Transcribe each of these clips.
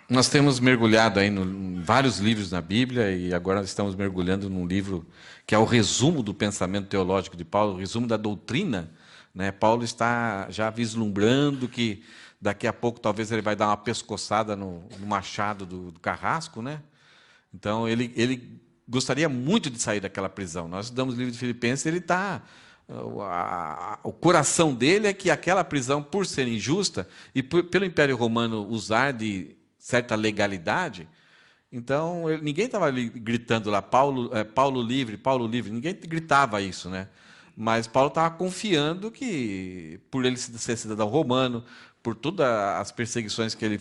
Nós temos mergulhado aí em vários livros na Bíblia e agora nós estamos mergulhando num livro que é o resumo do pensamento teológico de Paulo, o resumo da doutrina, né? Paulo está já vislumbrando que daqui a pouco talvez ele vai dar uma pescoçada no machado do carrasco, né? Então ele gostaria muito de sair daquela prisão. Nós estudamos o livro de Filipenses, ele está o coração dele é que aquela prisão, por ser injusta e pelo Império Romano usar de certa legalidade, então ninguém estava gritando lá, Paulo livre, Paulo livre, ninguém gritava isso, né? Mas Paulo estava confiando que, por ele ser cidadão romano, por todas as perseguições que ele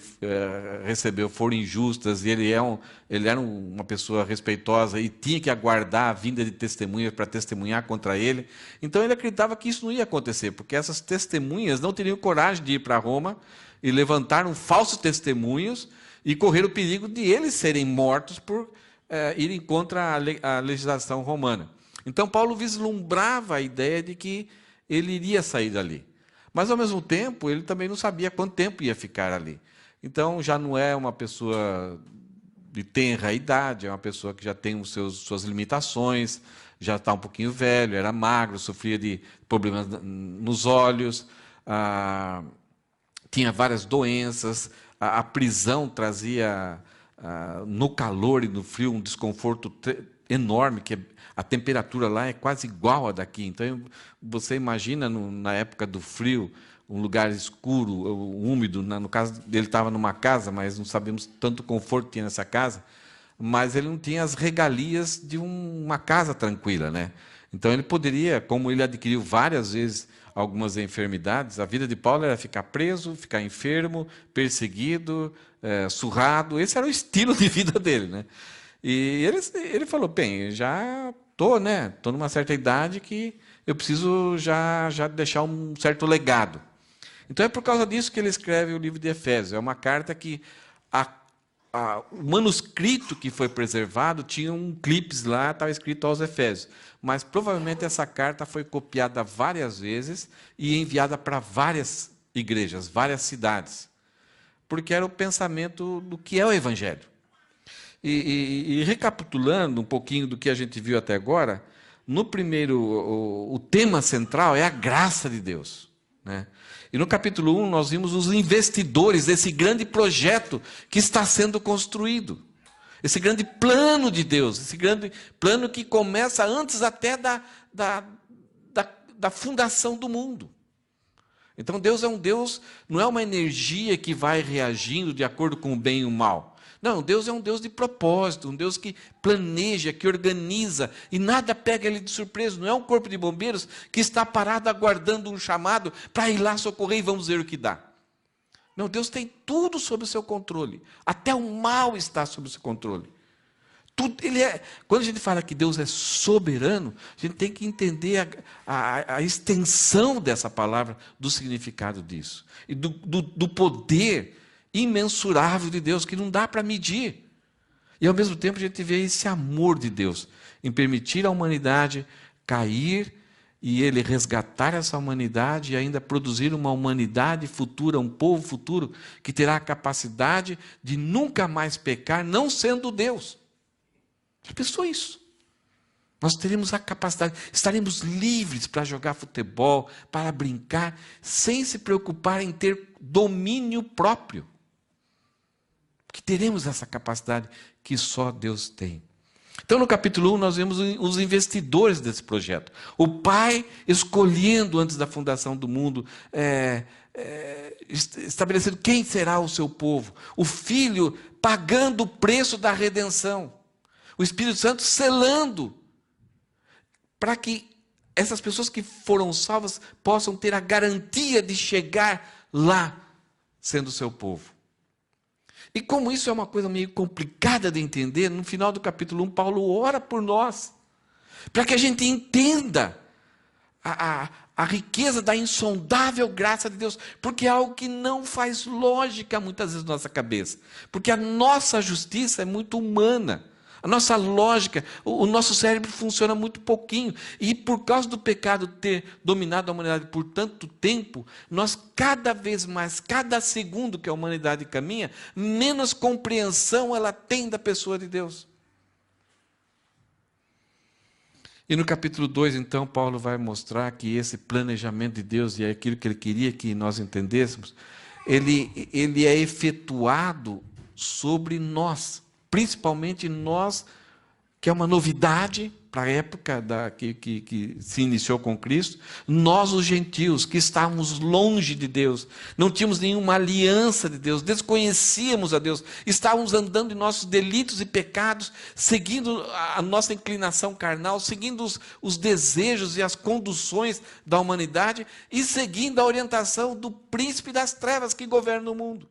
recebeu foram injustas, e ele era uma pessoa respeitosa e tinha que aguardar a vinda de testemunhas para testemunhar contra ele. Então ele acreditava que isso não ia acontecer, porque essas testemunhas não teriam coragem de ir para Roma e levantaram falsos testemunhos e correr o perigo de eles serem mortos por irem contra a legislação romana. Então Paulo vislumbrava a ideia de que ele iria sair dali. Mas, ao mesmo tempo, ele também não sabia quanto tempo ia ficar ali. Então, já não é uma pessoa de tenra idade, é uma pessoa que já tem suas limitações, já está um pouquinho velho, era magro, sofria de problemas nos olhos, tinha várias doenças, a prisão trazia, no calor e no frio, um desconforto enorme, que a temperatura lá é quase igual a daqui. Então, você imagina, na época do frio, um lugar escuro, úmido. No caso, ele estava numa casa, mas não sabemos tanto conforto que tinha nessa casa, mas ele não tinha as regalias de uma casa tranquila, né? Então, ele poderia, como ele adquiriu várias vezes algumas enfermidades, a vida de Paulo era ficar preso, ficar enfermo, perseguido, surrado. Esse era o estilo de vida dele, né? E ele falou, bem, já estou, né? Estou numa certa idade que eu preciso já deixar um certo legado. Então é por causa disso que ele escreve o livro de Efésios. É uma carta que o manuscrito que foi preservado tinha um clipes lá, estava escrito aos Efésios. Mas provavelmente essa carta foi copiada várias vezes e enviada para várias igrejas, várias cidades. Porque era o pensamento do que é o Evangelho. E recapitulando um pouquinho do que a gente viu até agora, no primeiro, o tema central é a graça de Deus, né? E no capítulo 1 nós vimos os investidores desse grande projeto que está sendo construído. Esse grande plano de Deus, esse grande plano que começa antes até da fundação do mundo. Então Deus é um Deus, não é uma energia que vai reagindo de acordo com o bem e o mal. Não, Deus é um Deus de propósito, um Deus que planeja, que organiza, e nada pega ele de surpresa. Não é um corpo de bombeiros que está parado aguardando um chamado para ir lá socorrer e vamos ver o que dá. Não, Deus tem tudo sob o seu controle. Até o mal está sob o seu controle. Tudo, quando a gente fala que Deus é soberano, a gente tem que entender a extensão dessa palavra, do significado disso. E do poder imensurável de Deus, que não dá para medir. E ao mesmo tempo a gente vê esse amor de Deus em permitir a humanidade cair e ele resgatar essa humanidade e ainda produzir uma humanidade futura, um povo futuro que terá a capacidade de nunca mais pecar, não sendo Deus. Já pensou isso? Nós teremos a capacidade, estaremos livres para jogar futebol, para brincar, sem se preocupar em ter domínio próprio. Que teremos essa capacidade que só Deus tem. Então, no capítulo 1, nós vemos os investidores desse projeto. O Pai escolhendo antes da fundação do mundo, estabelecendo quem será o seu povo. O Filho pagando o preço da redenção. O Espírito Santo selando, para que essas pessoas que foram salvas possam ter a garantia de chegar lá, sendo o seu povo. E como isso é uma coisa meio complicada de entender, no final do capítulo 1, Paulo ora por nós, para que a gente entenda a riqueza da insondável graça de Deus, porque é algo que não faz lógica muitas vezes na nossa cabeça, porque a nossa justiça é muito humana, A nossa lógica, o nosso cérebro funciona muito pouquinho. E por causa do pecado ter dominado a humanidade por tanto tempo, nós cada vez mais, cada segundo que a humanidade caminha, menos compreensão ela tem da pessoa de Deus. E no capítulo 2, então, Paulo vai mostrar que esse planejamento de Deus, e é aquilo que ele queria que nós entendêssemos, ele é efetuado sobre nós, principalmente nós, que é uma novidade para a época que se iniciou com Cristo, nós os gentios, que estávamos longe de Deus, não tínhamos nenhuma aliança de Deus, desconhecíamos a Deus, estávamos andando em nossos delitos e pecados, seguindo a nossa inclinação carnal, seguindo os desejos e as conduções da humanidade e seguindo a orientação do príncipe das trevas que governa o mundo.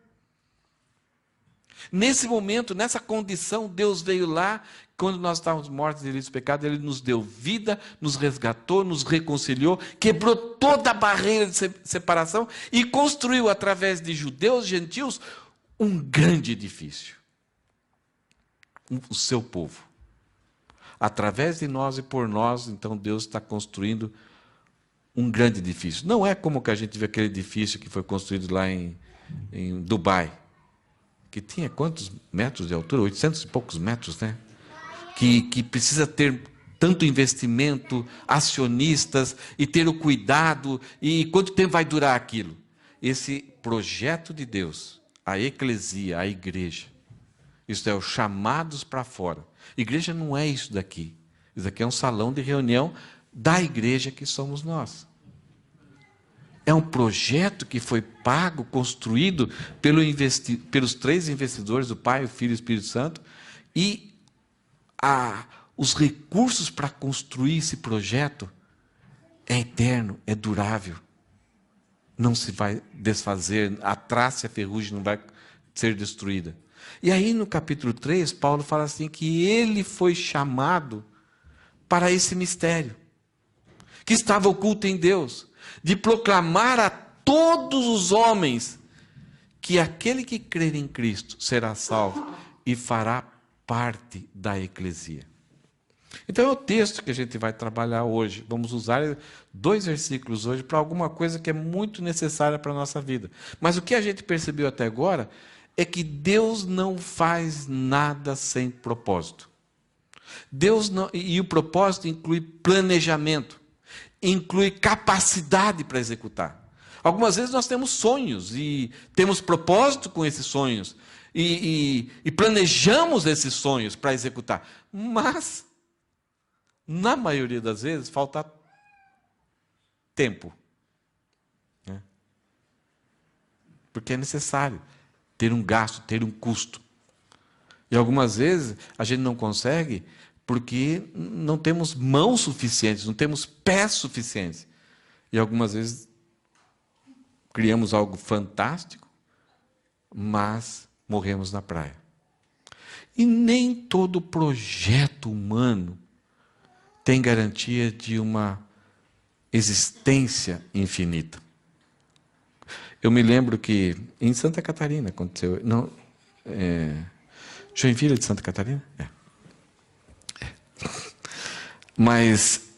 Nesse momento, nessa condição, Deus veio lá, quando nós estávamos mortos em delitos e pecados, Ele nos deu vida, nos resgatou, nos reconciliou, quebrou toda a barreira de separação e construiu, através de judeus e gentios, um grande edifício. O seu povo. Através de nós e por nós, então Deus está construindo um grande edifício. Não é como que a gente vê aquele edifício que foi construído lá em Dubai, que tinha quantos metros de altura? 800 e poucos metros, né? Que precisa ter tanto investimento, acionistas, e ter o cuidado, e quanto tempo vai durar aquilo? Esse projeto de Deus, a eclesia, a igreja, isso é, os chamados para fora. Igreja não é isso daqui. Isso aqui é um salão de reunião da igreja que somos nós. É um projeto que foi pago, construído pelos 3 investidores, o Pai, o Filho e o Espírito Santo, e os recursos para construir esse projeto é eterno, é durável. Não se vai desfazer, a traça e a ferrugem não vai ser destruída. E aí no capítulo 3, Paulo fala assim que ele foi chamado para esse mistério, que estava oculto em Deus, de proclamar a todos os homens que aquele que crer em Cristo será salvo e fará parte da eclesia. Então é o texto que a gente vai trabalhar hoje. Vamos usar 2 versículos hoje para alguma coisa que é muito necessária para a nossa vida. Mas o que a gente percebeu até agora é que Deus não faz nada sem propósito. Deus não, e o propósito inclui planejamento, inclui capacidade para executar. Algumas vezes nós temos sonhos e temos propósito com esses sonhos e planejamos esses sonhos para executar, mas na maioria das vezes falta tempo, né? Porque é necessário ter um gasto, ter um custo. E algumas vezes a gente não consegue porque não temos mãos suficientes, não temos pés suficientes. E algumas vezes criamos algo fantástico, mas morremos na praia. E nem todo projeto humano tem garantia de uma existência infinita. Eu me lembro que em Santa Catarina aconteceu. Não, Joinville de Santa Catarina? Mas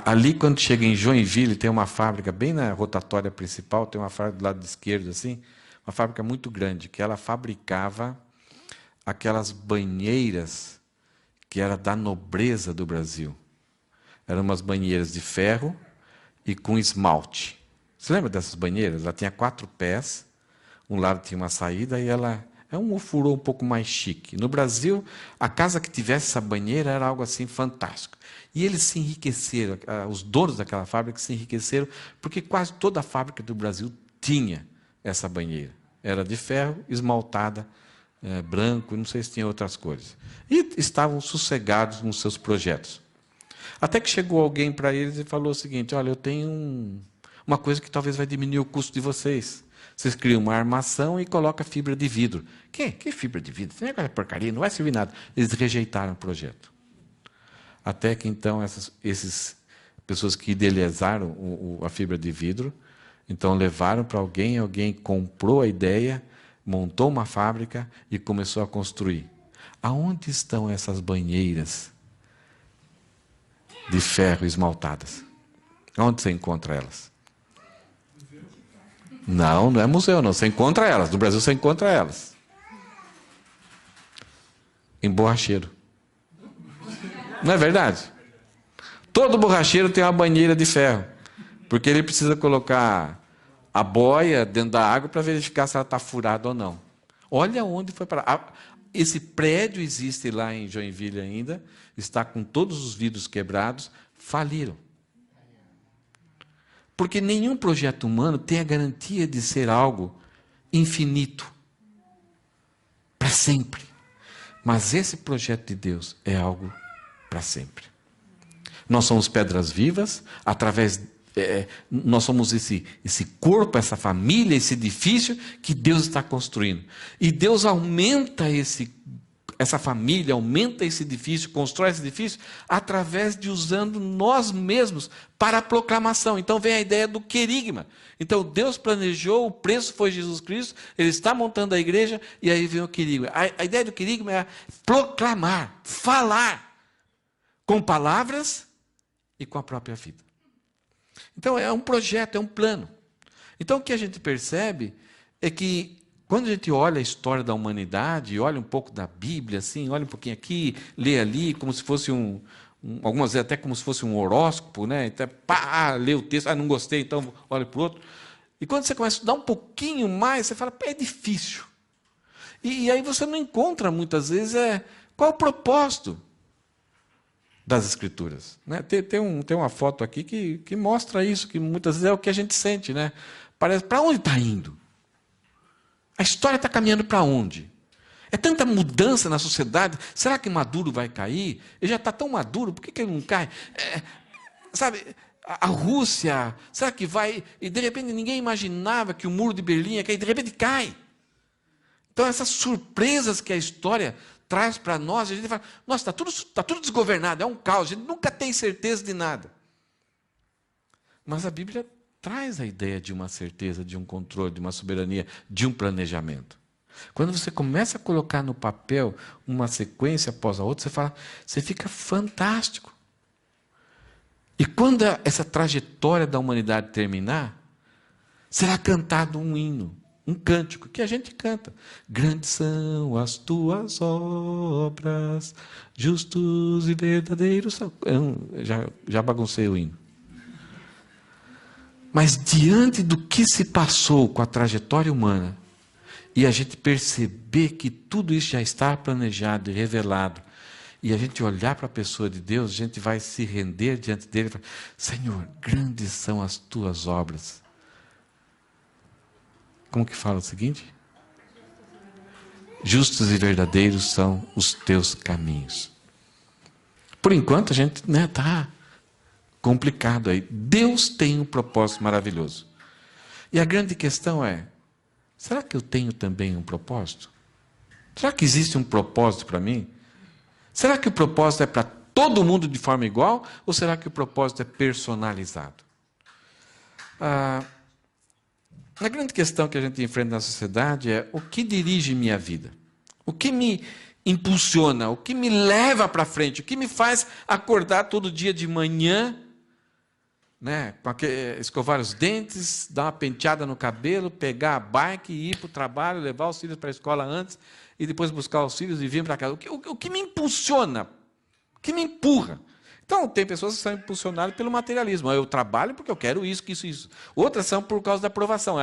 ali, quando chega em Joinville, tem uma fábrica, bem na rotatória principal, tem uma fábrica do lado esquerdo, assim, uma fábrica muito grande, que ela fabricava aquelas banheiras que era da nobreza do Brasil. Eram umas banheiras de ferro e com esmalte. Você lembra dessas banheiras? Ela tinha 4 pés, um lado tinha uma saída e ela é um ofurô um pouco mais chique. No Brasil, a casa que tivesse essa banheira era algo assim fantástico. E eles se enriqueceram, os donos daquela fábrica se enriqueceram, porque quase toda a fábrica do Brasil tinha essa banheira. Era de ferro, esmaltada, branco, não sei se tinha outras cores. E estavam sossegados nos seus projetos. Até que chegou alguém para eles e falou o seguinte: olha, eu tenho uma coisa que talvez vai diminuir o custo de vocês. Vocês criam uma armação e colocam fibra de vidro. Que fibra de vidro? Isso é porcaria, não vai servir nada. Eles rejeitaram o projeto. Até que então essas pessoas que idealizaram a fibra de vidro, então levaram para alguém comprou a ideia, montou uma fábrica e começou a construir. Aonde estão essas banheiras de ferro esmaltadas? Onde você encontra elas? Não, não é museu, não. Você encontra elas. No Brasil você encontra elas. Em borracheiro. Não é verdade? Todo borracheiro tem uma banheira de ferro. Porque ele precisa colocar a boia dentro da água para verificar se ela está furada ou não. Olha onde foi parar. Esse prédio existe lá em Joinville ainda. Está com todos os vidros quebrados. Faliram. Porque nenhum projeto humano tem a garantia de ser algo infinito. Para sempre. Mas esse projeto de Deus é algo para sempre. Nós somos pedras vivas, nós somos esse corpo, essa família, esse edifício que Deus está construindo. E Deus aumenta essa família, aumenta esse edifício, constrói esse edifício, através de usando nós mesmos para a proclamação. Então vem a ideia do querigma. Então Deus planejou, o preço foi Jesus Cristo, Ele está montando a igreja, e aí vem o querigma. A ideia do querigma é proclamar, falar, com palavras e com a própria vida. Então é um projeto, é um plano. Então o que a gente percebe é que quando a gente olha a história da humanidade, olha um pouco da Bíblia, assim, olha um pouquinho aqui, lê ali, como se fosse algumas vezes até como se fosse um horóscopo, né? Então, lê o texto, não gostei, então olha para o outro. E quando você começa a estudar um pouquinho mais, você fala, é difícil. E aí você não encontra, muitas vezes, qual é o propósito das Escrituras. Né? Tem uma foto aqui que mostra isso, que muitas vezes é o que a gente sente. Né? Parece, para onde está indo? A história está caminhando para onde? É tanta mudança na sociedade, será que Maduro vai cair? Ele já está tão maduro, por que ele não cai? Sabe, a Rússia, será que vai? E de repente ninguém imaginava que o muro de Berlim ia cair, de repente cai. Então essas surpresas que a história traz para nós, a gente fala, nossa, está tudo desgovernado, é um caos, a gente nunca tem certeza de nada. Mas a Bíblia traz a ideia de uma certeza, de um controle, de uma soberania, de um planejamento. Quando você começa a colocar no papel uma sequência após a outra, você fica fantástico. E quando essa trajetória da humanidade terminar, será cantado um hino, um cântico, que a gente canta. Grandes são as tuas obras, justos e verdadeiros são. Já baguncei o hino. Mas diante do que se passou com a trajetória humana, e a gente perceber que tudo isso já está planejado e revelado, e a gente olhar para a pessoa de Deus, a gente vai se render diante dele e falar, Senhor, grandes são as tuas obras. Como que fala o seguinte? Justos e verdadeiros são os teus caminhos. Por enquanto a gente está complicado aí. Deus tem um propósito maravilhoso. E a grande questão é, será que eu tenho também um propósito? Será que existe um propósito para mim? Será que o propósito é para todo mundo de forma igual? Ou será que o propósito é personalizado? A grande questão que a gente enfrenta na sociedade é o que dirige minha vida? O que me impulsiona? O que me leva para frente? O que me faz acordar todo dia de manhã, né, escovar os dentes, dar uma penteada no cabelo, pegar a bike e ir para o trabalho, levar os filhos para a escola antes e depois buscar os filhos e vir para casa. O que me impulsiona? O que me empurra? Então, tem pessoas que são impulsionadas pelo materialismo. Eu trabalho porque eu quero isso, isso. Outras são por causa da aprovação.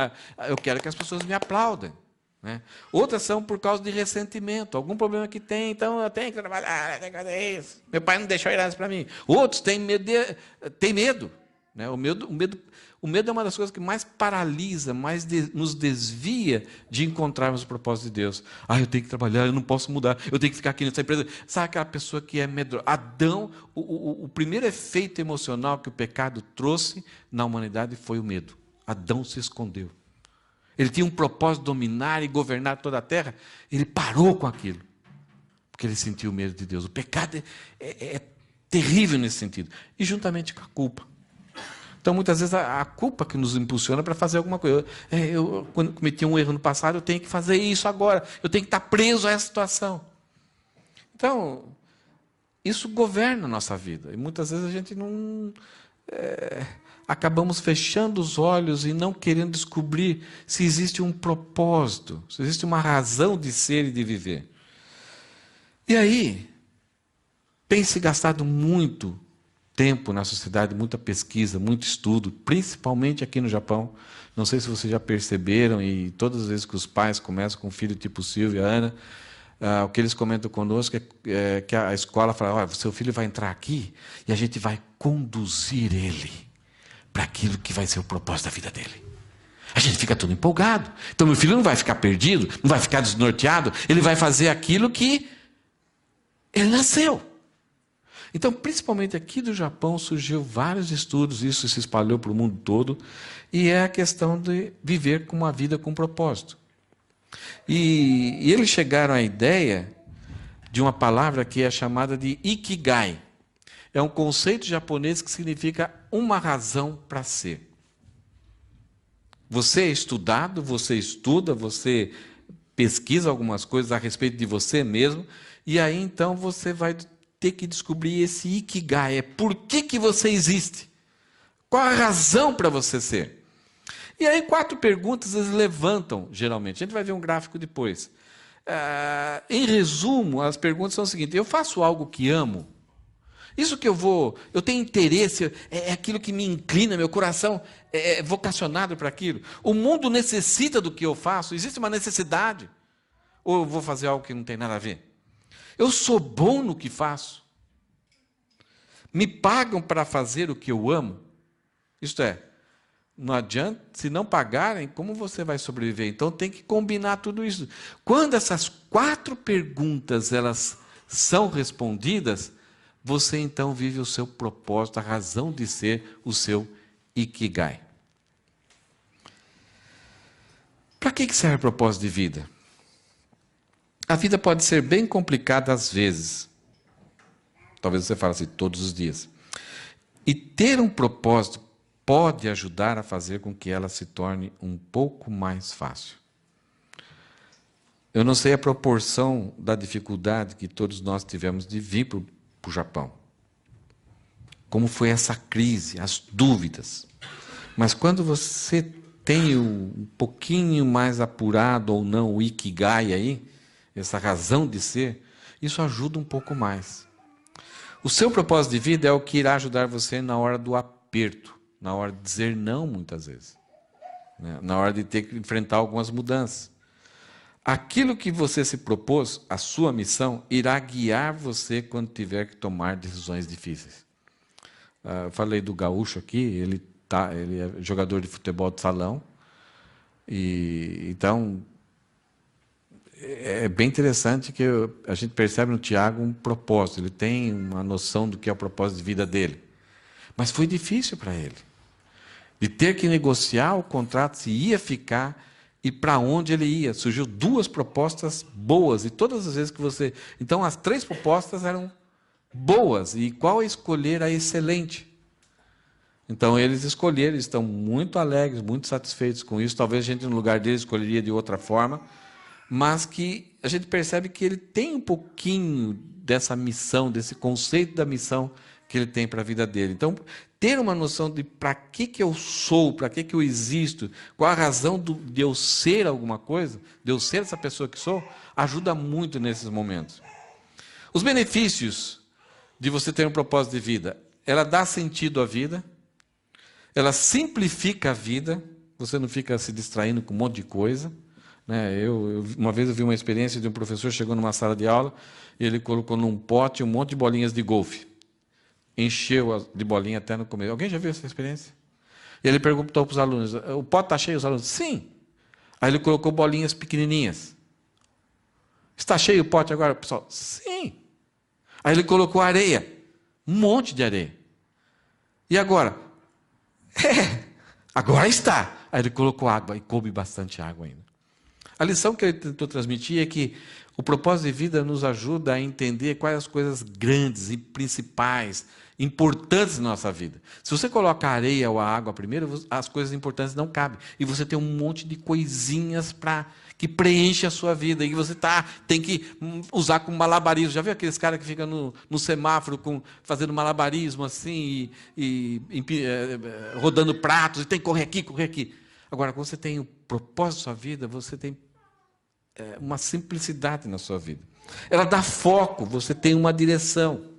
Eu quero que as pessoas me aplaudem. Né? Outras são por causa de ressentimento. Algum problema que tem, então eu tenho que trabalhar, tenho que fazer isso. Meu pai não deixou herança para mim. Outros têm medo. Né? O medo é uma das coisas que mais paralisa, mais nos desvia de encontrarmos o propósito de Deus. Eu tenho que trabalhar, eu não posso mudar, eu tenho que ficar aqui nessa empresa. Sabe aquela pessoa que é medrosa? Adão, o primeiro efeito emocional que o pecado trouxe na humanidade foi o medo. Adão se escondeu. Ele tinha um propósito de dominar e governar toda a terra. Ele parou com aquilo, porque ele sentiu o medo de Deus. O pecado é terrível nesse sentido. E juntamente com a culpa. Então, muitas vezes, a culpa que nos impulsiona para fazer alguma coisa. Quando cometi um erro no passado, eu tenho que fazer isso agora. Eu tenho que estar preso a essa situação. Então, isso governa a nossa vida. E muitas vezes a gente não... acabamos fechando os olhos e não querendo descobrir se existe um propósito, se existe uma razão de ser e de viver. E aí, tem se gastado muito tempo na sociedade, muita pesquisa, muito estudo, principalmente aqui no Japão. Não sei se vocês já perceberam, e todas as vezes que os pais começam com um filho tipo Silvio e Ana, o que eles comentam conosco é que a escola fala: olha, seu filho vai entrar aqui e a gente vai conduzir ele para aquilo que vai ser o propósito da vida dele. A gente fica todo empolgado. Então, meu filho não vai ficar perdido, não vai ficar desnorteado, ele vai fazer aquilo que ele nasceu. Então, principalmente aqui do Japão, surgiu vários estudos, isso se espalhou para o mundo todo, e é a questão de viver com uma vida com propósito. E eles chegaram à ideia de uma palavra que é chamada de Ikigai. É um conceito japonês que significa uma razão para ser. Você é estudado, você estuda, você pesquisa algumas coisas a respeito de você mesmo, e aí então você vai ter que descobrir esse Ikigai. É por que você existe? Qual a razão para você ser? E aí 4 perguntas eles levantam, geralmente. A gente vai ver um gráfico depois. Em resumo, as perguntas são as seguintes: eu faço algo que amo? Isso que eu tenho interesse, é aquilo que me inclina, meu coração é vocacionado para aquilo. O mundo necessita do que eu faço, existe uma necessidade. Ou eu vou fazer algo que não tem nada a ver? Eu sou bom no que faço? Me pagam para fazer o que eu amo? Isto é, não adianta, se não pagarem, como você vai sobreviver? Então tem que combinar tudo isso. Quando essas 4 perguntas elas são respondidas, você então vive o seu propósito, a razão de ser, o seu Ikigai. Para que serve o propósito de vida? A vida pode ser bem complicada às vezes. Talvez você fale assim, todos os dias. E ter um propósito pode ajudar a fazer com que ela se torne um pouco mais fácil. Eu não sei a proporção da dificuldade que todos nós tivemos de vir para o Japão. Como foi essa crise, as dúvidas. Mas quando você tem um pouquinho mais apurado ou não o Ikigai aí, essa razão de ser, isso ajuda um pouco mais. O seu propósito de vida é o que irá ajudar você na hora do aperto, na hora de dizer não muitas vezes, né? Na hora de ter que enfrentar algumas mudanças. Aquilo que você se propôs, a sua missão, irá guiar você quando tiver que tomar decisões difíceis. Eu falei do gaúcho aqui, ele é jogador de futebol de salão, e então é bem interessante que a gente percebe no Tiago um propósito, ele tem uma noção do que é o propósito de vida dele. Mas foi difícil para ele, de ter que negociar o contrato, se ia ficar e para onde ele ia. Surgiu 2 propostas boas, e todas as vezes que você... Então, as 3 propostas eram boas, e qual escolher a excelente? Então, eles escolheram, eles estão muito alegres, muito satisfeitos com isso. Talvez a gente, no lugar deles, escolheria de outra forma, mas que a gente percebe que ele tem um pouquinho dessa missão, desse conceito da missão que ele tem para a vida dele. Então, ter uma noção de para que eu sou, para que eu existo, qual a razão de eu ser alguma coisa, de eu ser essa pessoa que sou, ajuda muito nesses momentos. Os benefícios de você ter um propósito de vida: ela dá sentido à vida, ela simplifica a vida, você não fica se distraindo com um monte de coisa. Uma vez eu vi uma experiência de um professor, chegou numa sala de aula, e ele colocou num pote um monte de bolinhas de golfe. Encheu de bolinha até no começo. Alguém já viu essa experiência? E ele perguntou para os alunos: o pote está cheio? Os alunos: sim. Aí ele colocou bolinhas pequenininhas. Está cheio o pote agora, pessoal? Sim. Aí ele colocou areia, um monte de areia. E agora? Agora está. Aí ele colocou água, e coube bastante água ainda. A lição que ele tentou transmitir é que o propósito de vida nos ajuda a entender quais as coisas grandes e principais, importantes na nossa vida. Se você coloca a areia ou a água primeiro, as coisas importantes não cabem. E você tem um monte de coisinhas que preenche a sua vida, e que você tem que usar como malabarismo. Já viu aqueles caras que ficam no semáforo fazendo malabarismo assim, rodando pratos, e tem que correr aqui, correr aqui. Agora, quando você tem o propósito da sua vida, você tem uma simplicidade na sua vida. Ela dá foco, você tem uma direção.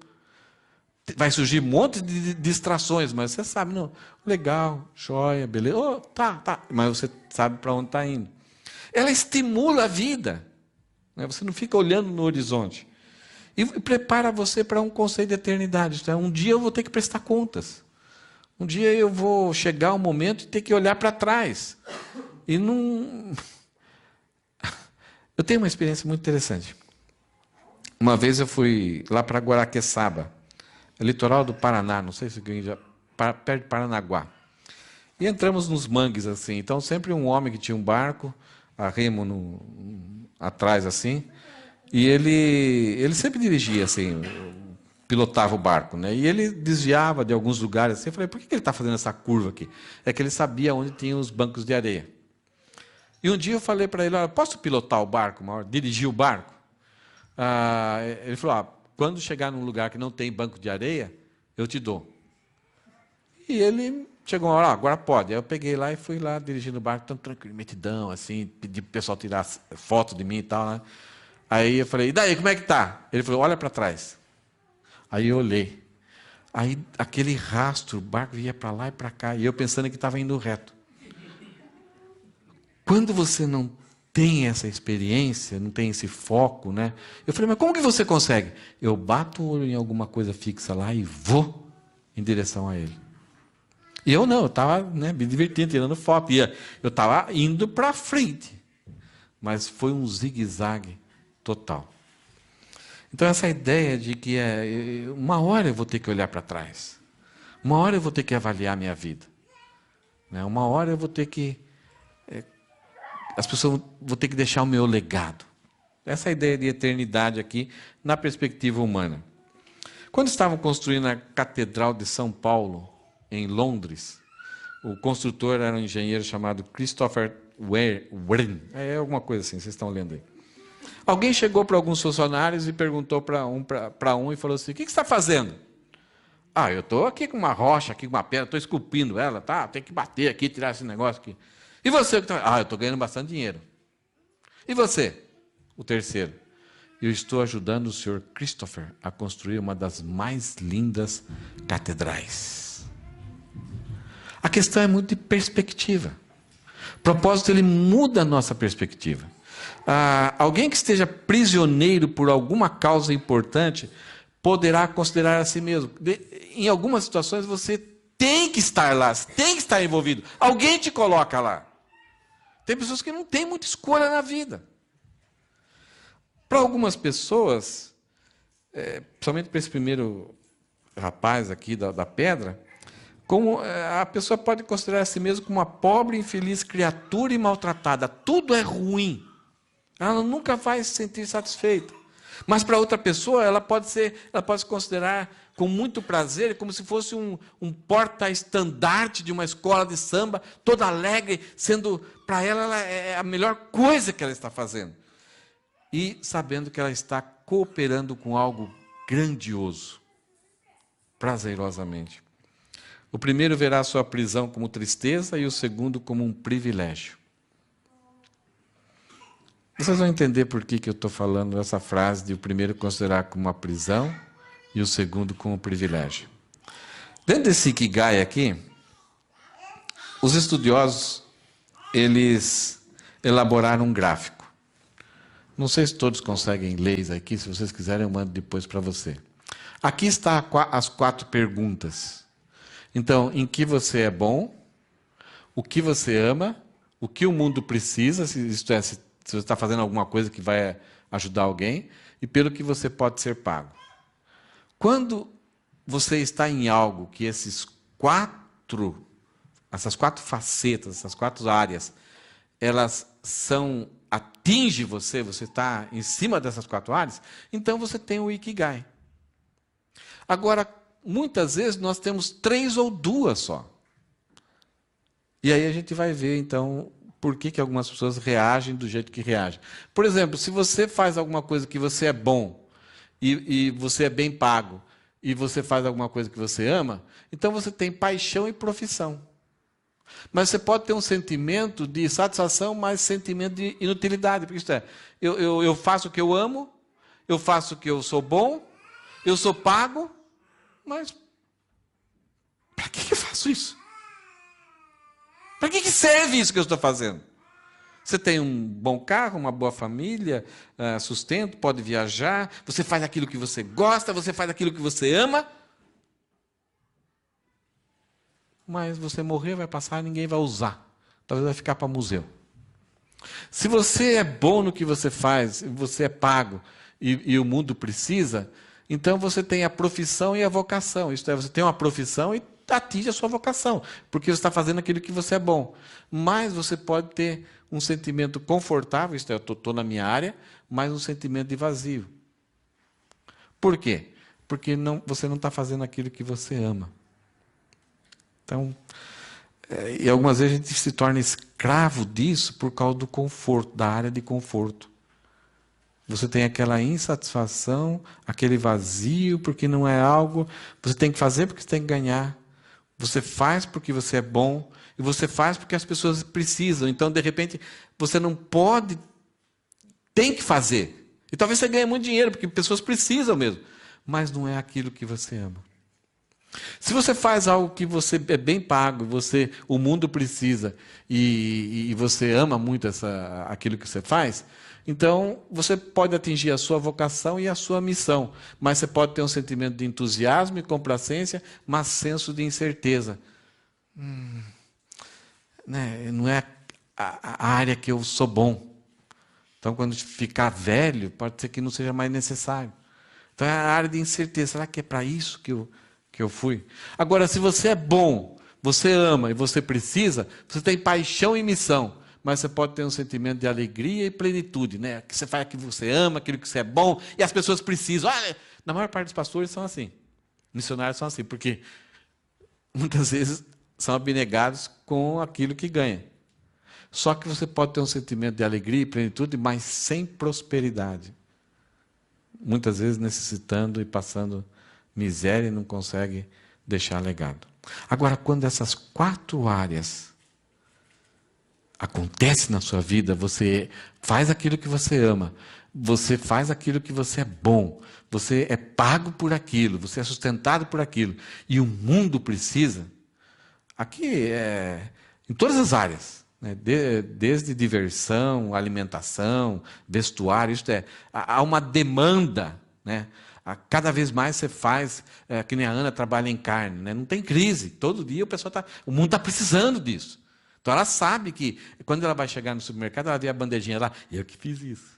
Vai surgir um monte de distrações, mas você sabe, não, legal, joia, beleza, oh, tá, mas você sabe para onde está indo. Ela estimula a vida, né? Você não fica olhando no horizonte. E prepara você para um conceito de eternidade. Então, um dia eu vou ter que prestar contas. Um dia eu vou chegar um momento e ter que olhar para trás. E não... Eu tenho uma experiência muito interessante. Uma vez eu fui lá para Guaraqueçaba, litoral do Paraná, não sei se alguém já... perto de Paranaguá. E entramos nos mangues, assim. Então, sempre um homem que tinha um barco, a remo atrás, assim, e ele sempre dirigia, assim, pilotava o barco, né? E ele desviava de alguns lugares, assim. Eu falei, por que ele está fazendo essa curva aqui? É que ele sabia onde tinha os bancos de areia. E um dia eu falei para ele, olha, posso pilotar o barco, dirigir o barco? Ele falou, quando chegar num lugar que não tem banco de areia, eu te dou. E ele chegou uma hora, agora pode. Aí eu peguei lá e fui lá dirigindo o barco, tão tranquilo, metidão, assim, pedi para o pessoal tirar foto de mim e tal, né? Aí eu falei, e daí, como é que tá? Ele falou, olha para trás. Aí eu olhei. Aí aquele rastro, o barco ia para lá e para cá, e eu pensando que estava indo reto. Quando você não tem essa experiência, não tem esse foco, né? Eu falei, mas como que você consegue? Eu bato o olho em alguma coisa fixa lá e vou em direção a ele. E eu não, eu estava, né, me divertindo, tirando foto. Eu estava indo para frente. Mas foi um zigue-zague total. Então, essa ideia de que uma hora eu vou ter que olhar para trás. Uma hora eu vou ter que avaliar a minha vida. Né? Uma hora eu vou ter que... as pessoas vão ter que deixar o meu legado. Essa ideia de eternidade aqui, na perspectiva humana. Quando estavam construindo a Catedral de São Paulo, em Londres, o construtor era um engenheiro chamado Christopher Wren. É alguma coisa assim, vocês estão lendo aí. Alguém chegou para alguns funcionários e perguntou para um e falou assim, o que você está fazendo? Eu estou aqui com uma rocha, aqui com uma pedra, estou esculpindo ela, tá? Tem que bater aqui, tirar esse negócio aqui. E você? Eu estou ganhando bastante dinheiro. E você? O terceiro. Eu estou ajudando o Sr. Christopher a construir uma das mais lindas catedrais. A questão é muito de perspectiva. O propósito, ele muda a nossa perspectiva. Alguém que esteja prisioneiro por alguma causa importante poderá considerar a si mesmo. Em algumas situações, você tem que estar lá, tem que estar envolvido. Alguém te coloca lá. Tem pessoas que não têm muita escolha na vida. Para algumas pessoas, principalmente para esse primeiro rapaz aqui da pedra, a pessoa pode considerar a si mesma como uma pobre, infeliz criatura e maltratada. Tudo é ruim. Ela nunca vai se sentir satisfeita. Mas para outra pessoa, ela pode se considerar com muito prazer, como se fosse um porta-estandarte de uma escola de samba, toda alegre, sendo, para ela é a melhor coisa que ela está fazendo. E sabendo que ela está cooperando com algo grandioso, prazerosamente. O primeiro verá a sua prisão como tristeza e o segundo como um privilégio. Vocês vão entender por que eu estou falando essa frase de o primeiro considerar como uma prisão e o segundo como um privilégio. Dentro desse Ikigai aqui, os estudiosos, eles elaboraram um gráfico. Não sei se todos conseguem ler isso aqui, se vocês quiserem eu mando depois para você. Aqui está as 4 perguntas. Então, em que você é bom, o que você ama, o que o mundo precisa, isto é, se você está fazendo alguma coisa que vai ajudar alguém, e pelo que você pode ser pago. Quando você está em algo que essas 4 facetas, essas 4 áreas, elas atingem você está em cima dessas 4 áreas, então você tem o Ikigai. Agora, muitas vezes nós temos 3 ou 2 só. E aí a gente vai ver, então, por que algumas pessoas reagem do jeito que reagem. Por exemplo, se você faz alguma coisa que você é bom e você é bem pago e você faz alguma coisa que você ama, então você tem paixão e profissão. Mas você pode ter um sentimento de satisfação, mas sentimento de inutilidade. Porque isto é, eu faço o que eu amo, eu faço o que eu sou bom, eu sou pago, mas para que eu faço isso? Para que serve isso que eu estou fazendo? Você tem um bom carro, uma boa família, sustento, pode viajar, você faz aquilo que você gosta, você faz aquilo que você ama, mas você morrer, vai passar e ninguém vai usar. Talvez vai ficar para museu. Se você é bom no que você faz, você é pago e o mundo precisa, então você tem a profissão e a vocação. Isto é, você tem uma profissão e atinge a sua vocação, porque você está fazendo aquilo que você é bom. Mas você pode ter um sentimento confortável, isto é, eu estou na minha área, mas um sentimento de vazio. Por quê? Porque você não está fazendo aquilo que você ama. Então, e algumas vezes a gente se torna escravo disso por causa do conforto, da área de conforto. Você tem aquela insatisfação, aquele vazio, porque não é algo. Você tem que fazer porque você tem que ganhar. Você faz porque você é bom. E você faz porque as pessoas precisam. Então, de repente, você não pode. Tem que fazer. E talvez você ganhe muito dinheiro, porque pessoas precisam mesmo. Mas não é aquilo que você ama. Se você faz algo que você é bem pago, o mundo precisa, e você ama muito aquilo que você faz, então você pode atingir a sua vocação e a sua missão, mas você pode ter um sentimento de entusiasmo e complacência, mas senso de incerteza. Não é a área que eu sou bom. Então, quando ficar velho, pode ser que não seja mais necessário. Então, é a área de incerteza. Será que é para isso que eu fui? Agora, se você é bom, você ama e você precisa, você tem paixão e missão, mas você pode ter um sentimento de alegria e plenitude, né? Que você faz aquilo que você ama, aquilo que você é bom, e as pessoas precisam. Na maior parte dos pastores são assim. Missionários são assim, porque muitas vezes são abnegados com aquilo que ganha. Só que você pode ter um sentimento de alegria e plenitude, mas sem prosperidade. Muitas vezes necessitando e passando miséria e não consegue deixar legado. Agora, quando essas 4 áreas acontecem na sua vida, você faz aquilo que você ama, você faz aquilo que você é bom, você é pago por aquilo, você é sustentado por aquilo, e o mundo precisa, aqui em todas as áreas, né, desde diversão, alimentação, vestuário, isto é, há uma demanda, né? Cada vez mais você faz, que nem a Ana trabalha em carne, né? Não tem crise, todo dia o mundo está precisando disso. Então ela sabe que quando ela vai chegar no supermercado, ela vê a bandejinha lá, eu que fiz isso.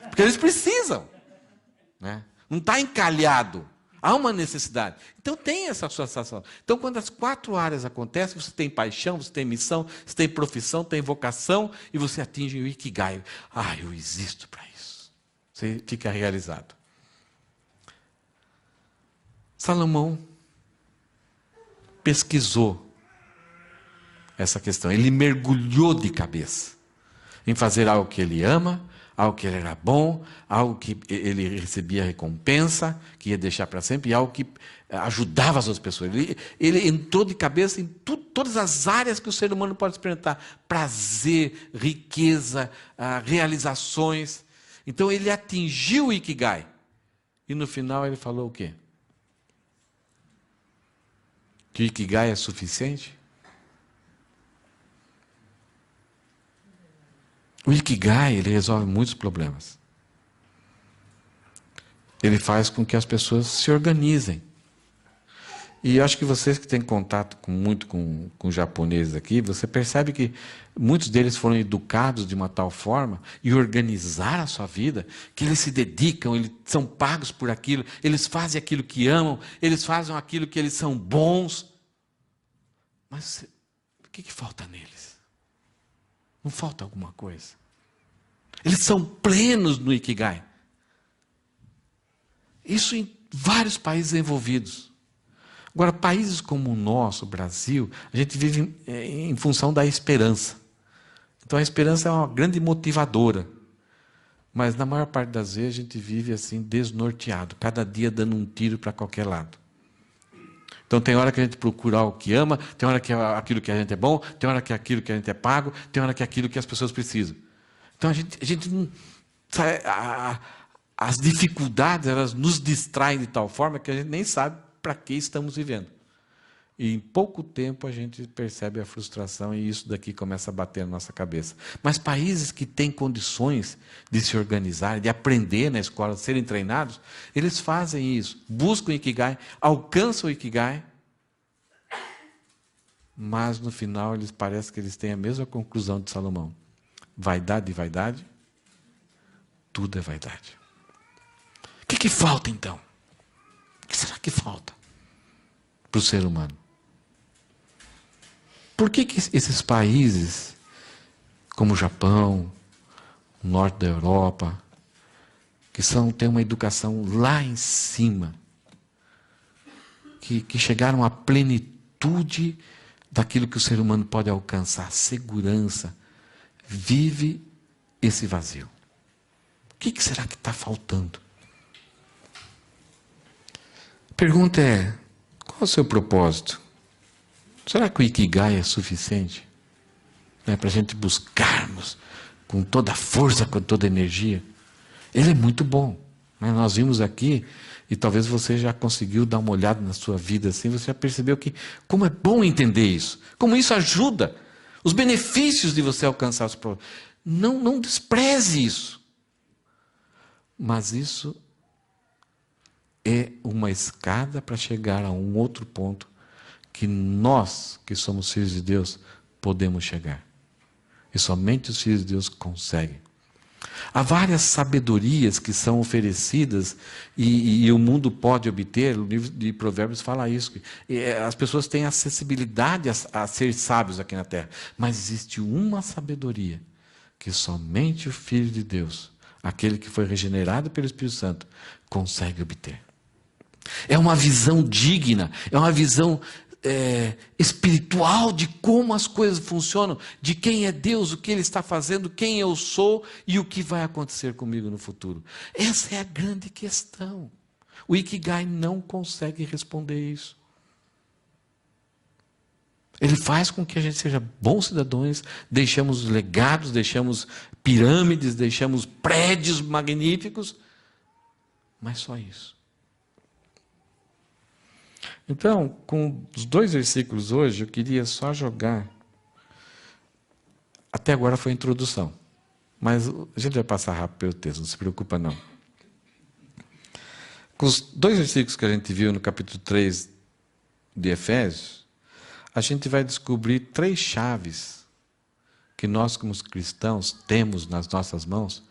Porque eles precisam, né? Não está encalhado, há uma necessidade. Então tem essa sensação. Então quando as 4 áreas acontecem, você tem paixão, você tem missão, você tem profissão, tem vocação, e você atinge o Ikigai. Eu existo para isso. Você fica realizado. Salomão pesquisou essa questão. Ele mergulhou de cabeça em fazer algo que ele ama, algo que ele era bom, algo que ele recebia recompensa, que ia deixar para sempre, e algo que ajudava as outras pessoas. Ele entrou de cabeça em todas as áreas que o ser humano pode experimentar. Prazer, riqueza, realizações. Então ele atingiu o Ikigai. E no final ele falou o quê? Que o Ikigai é suficiente? O Ikigai, ele resolve muitos problemas. Ele faz com que as pessoas se organizem. E eu acho que vocês que têm contato muito com japoneses aqui, você percebe que muitos deles foram educados de uma tal forma e organizaram a sua vida, que eles se dedicam, eles são pagos por aquilo, eles fazem aquilo que amam, eles fazem aquilo que eles são bons. Mas o que falta neles? Não falta alguma coisa? Eles são plenos no Ikigai. Isso em vários países envolvidos. Agora, países como o nosso, o Brasil, a gente vive em função da esperança. Então a esperança é uma grande motivadora. Mas na maior parte das vezes a gente vive assim desnorteado, cada dia dando um tiro para qualquer lado. Então tem hora que a gente procura algo que ama, tem hora que é aquilo que a gente é bom, tem hora que é aquilo que a gente é pago, tem hora que é aquilo que as pessoas precisam. Então a gente não sabe, as dificuldades, elas nos distraem de tal forma que a gente nem sabe para que estamos vivendo. E em pouco tempo a gente percebe a frustração e isso daqui começa a bater na nossa cabeça. Mas países que têm condições de se organizar, de aprender na escola, de serem treinados, eles fazem isso. Buscam o Ikigai, alcançam o Ikigai, mas no final eles parecem que eles têm a mesma conclusão de Salomão. Vaidade e vaidade, tudo é vaidade. O que falta então? O que será que falta para o ser humano? Por que esses países, como o Japão, o norte da Europa, que têm uma educação lá em cima, que chegaram à plenitude daquilo que o ser humano pode alcançar, segurança, vive esse vazio? O que será que está faltando? A pergunta é, qual é o seu propósito? Será que o Ikigai é suficiente? Para a gente buscarmos com toda a força, com toda a energia? Ele é muito bom. Nós vimos aqui, e talvez você já conseguiu dar uma olhada na sua vida assim, você já percebeu que como é bom entender isso, como isso ajuda, os benefícios de você alcançar os propósitos. Não despreze isso. Mas isso é uma escada para chegar a um outro ponto que nós, que somos filhos de Deus, podemos chegar. E somente os filhos de Deus conseguem. Há várias sabedorias que são oferecidas e o mundo pode obter. O livro de Provérbios fala isso. As pessoas têm acessibilidade a ser sábios aqui na terra. Mas existe uma sabedoria que somente o Filho de Deus, aquele que foi regenerado pelo Espírito Santo, consegue obter. É uma visão digna, é uma visão espiritual de como as coisas funcionam, de quem é Deus, o que Ele está fazendo, quem eu sou e o que vai acontecer comigo no futuro. Essa é a grande questão. O Ikigai não consegue responder isso. Ele faz com que a gente seja bons cidadãos, deixamos legados, deixamos pirâmides, deixamos prédios magníficos, mas só isso. Então, com os 2 versículos hoje, eu queria só jogar. Até agora foi a introdução, mas a gente vai passar rápido pelo texto, não se preocupa não. Com os 2 versículos que a gente viu no capítulo 3 de Efésios, a gente vai descobrir 3 chaves que nós, como cristãos, temos nas nossas mãos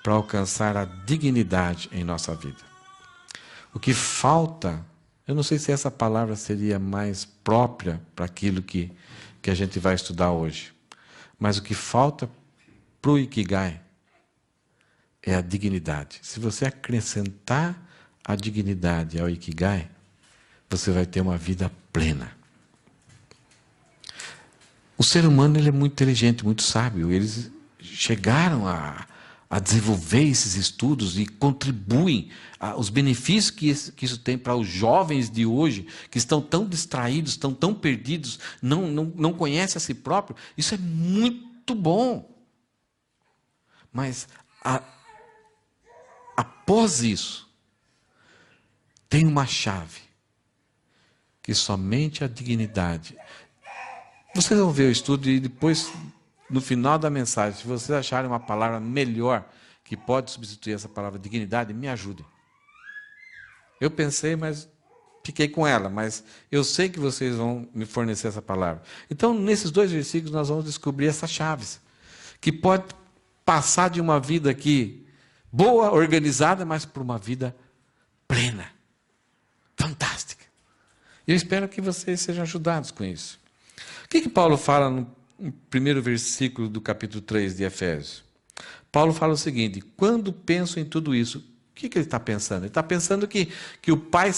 para alcançar a dignidade em nossa vida. O que falta, eu não sei se essa palavra seria mais própria para aquilo que a gente vai estudar hoje, mas o que falta para o Ikigai é a dignidade. Se você acrescentar a dignidade ao Ikigai, você vai ter uma vida plena. O ser humano ele é muito inteligente, muito sábio. Eles chegaram a desenvolver esses estudos e contribuem os benefícios que isso tem para os jovens de hoje, que estão tão distraídos, estão tão perdidos, não conhecem a si próprio. Isso é muito bom. Mas após isso, tem uma chave, que somente a dignidade. Vocês vão ver o estudo e depois, no final da mensagem, se vocês acharem uma palavra melhor que pode substituir essa palavra dignidade, me ajudem. Eu pensei, mas fiquei com ela, mas eu sei que vocês vão me fornecer essa palavra. Então, nesses 2 versículos, nós vamos descobrir essas chaves, que pode passar de uma vida aqui boa, organizada, mas para uma vida plena, fantástica. E eu espero que vocês sejam ajudados com isso. O que Paulo fala no primeiro versículo do capítulo 3 de Efésios? Paulo fala o seguinte: quando penso em tudo isso, que ele está pensando? Ele está pensando que o pai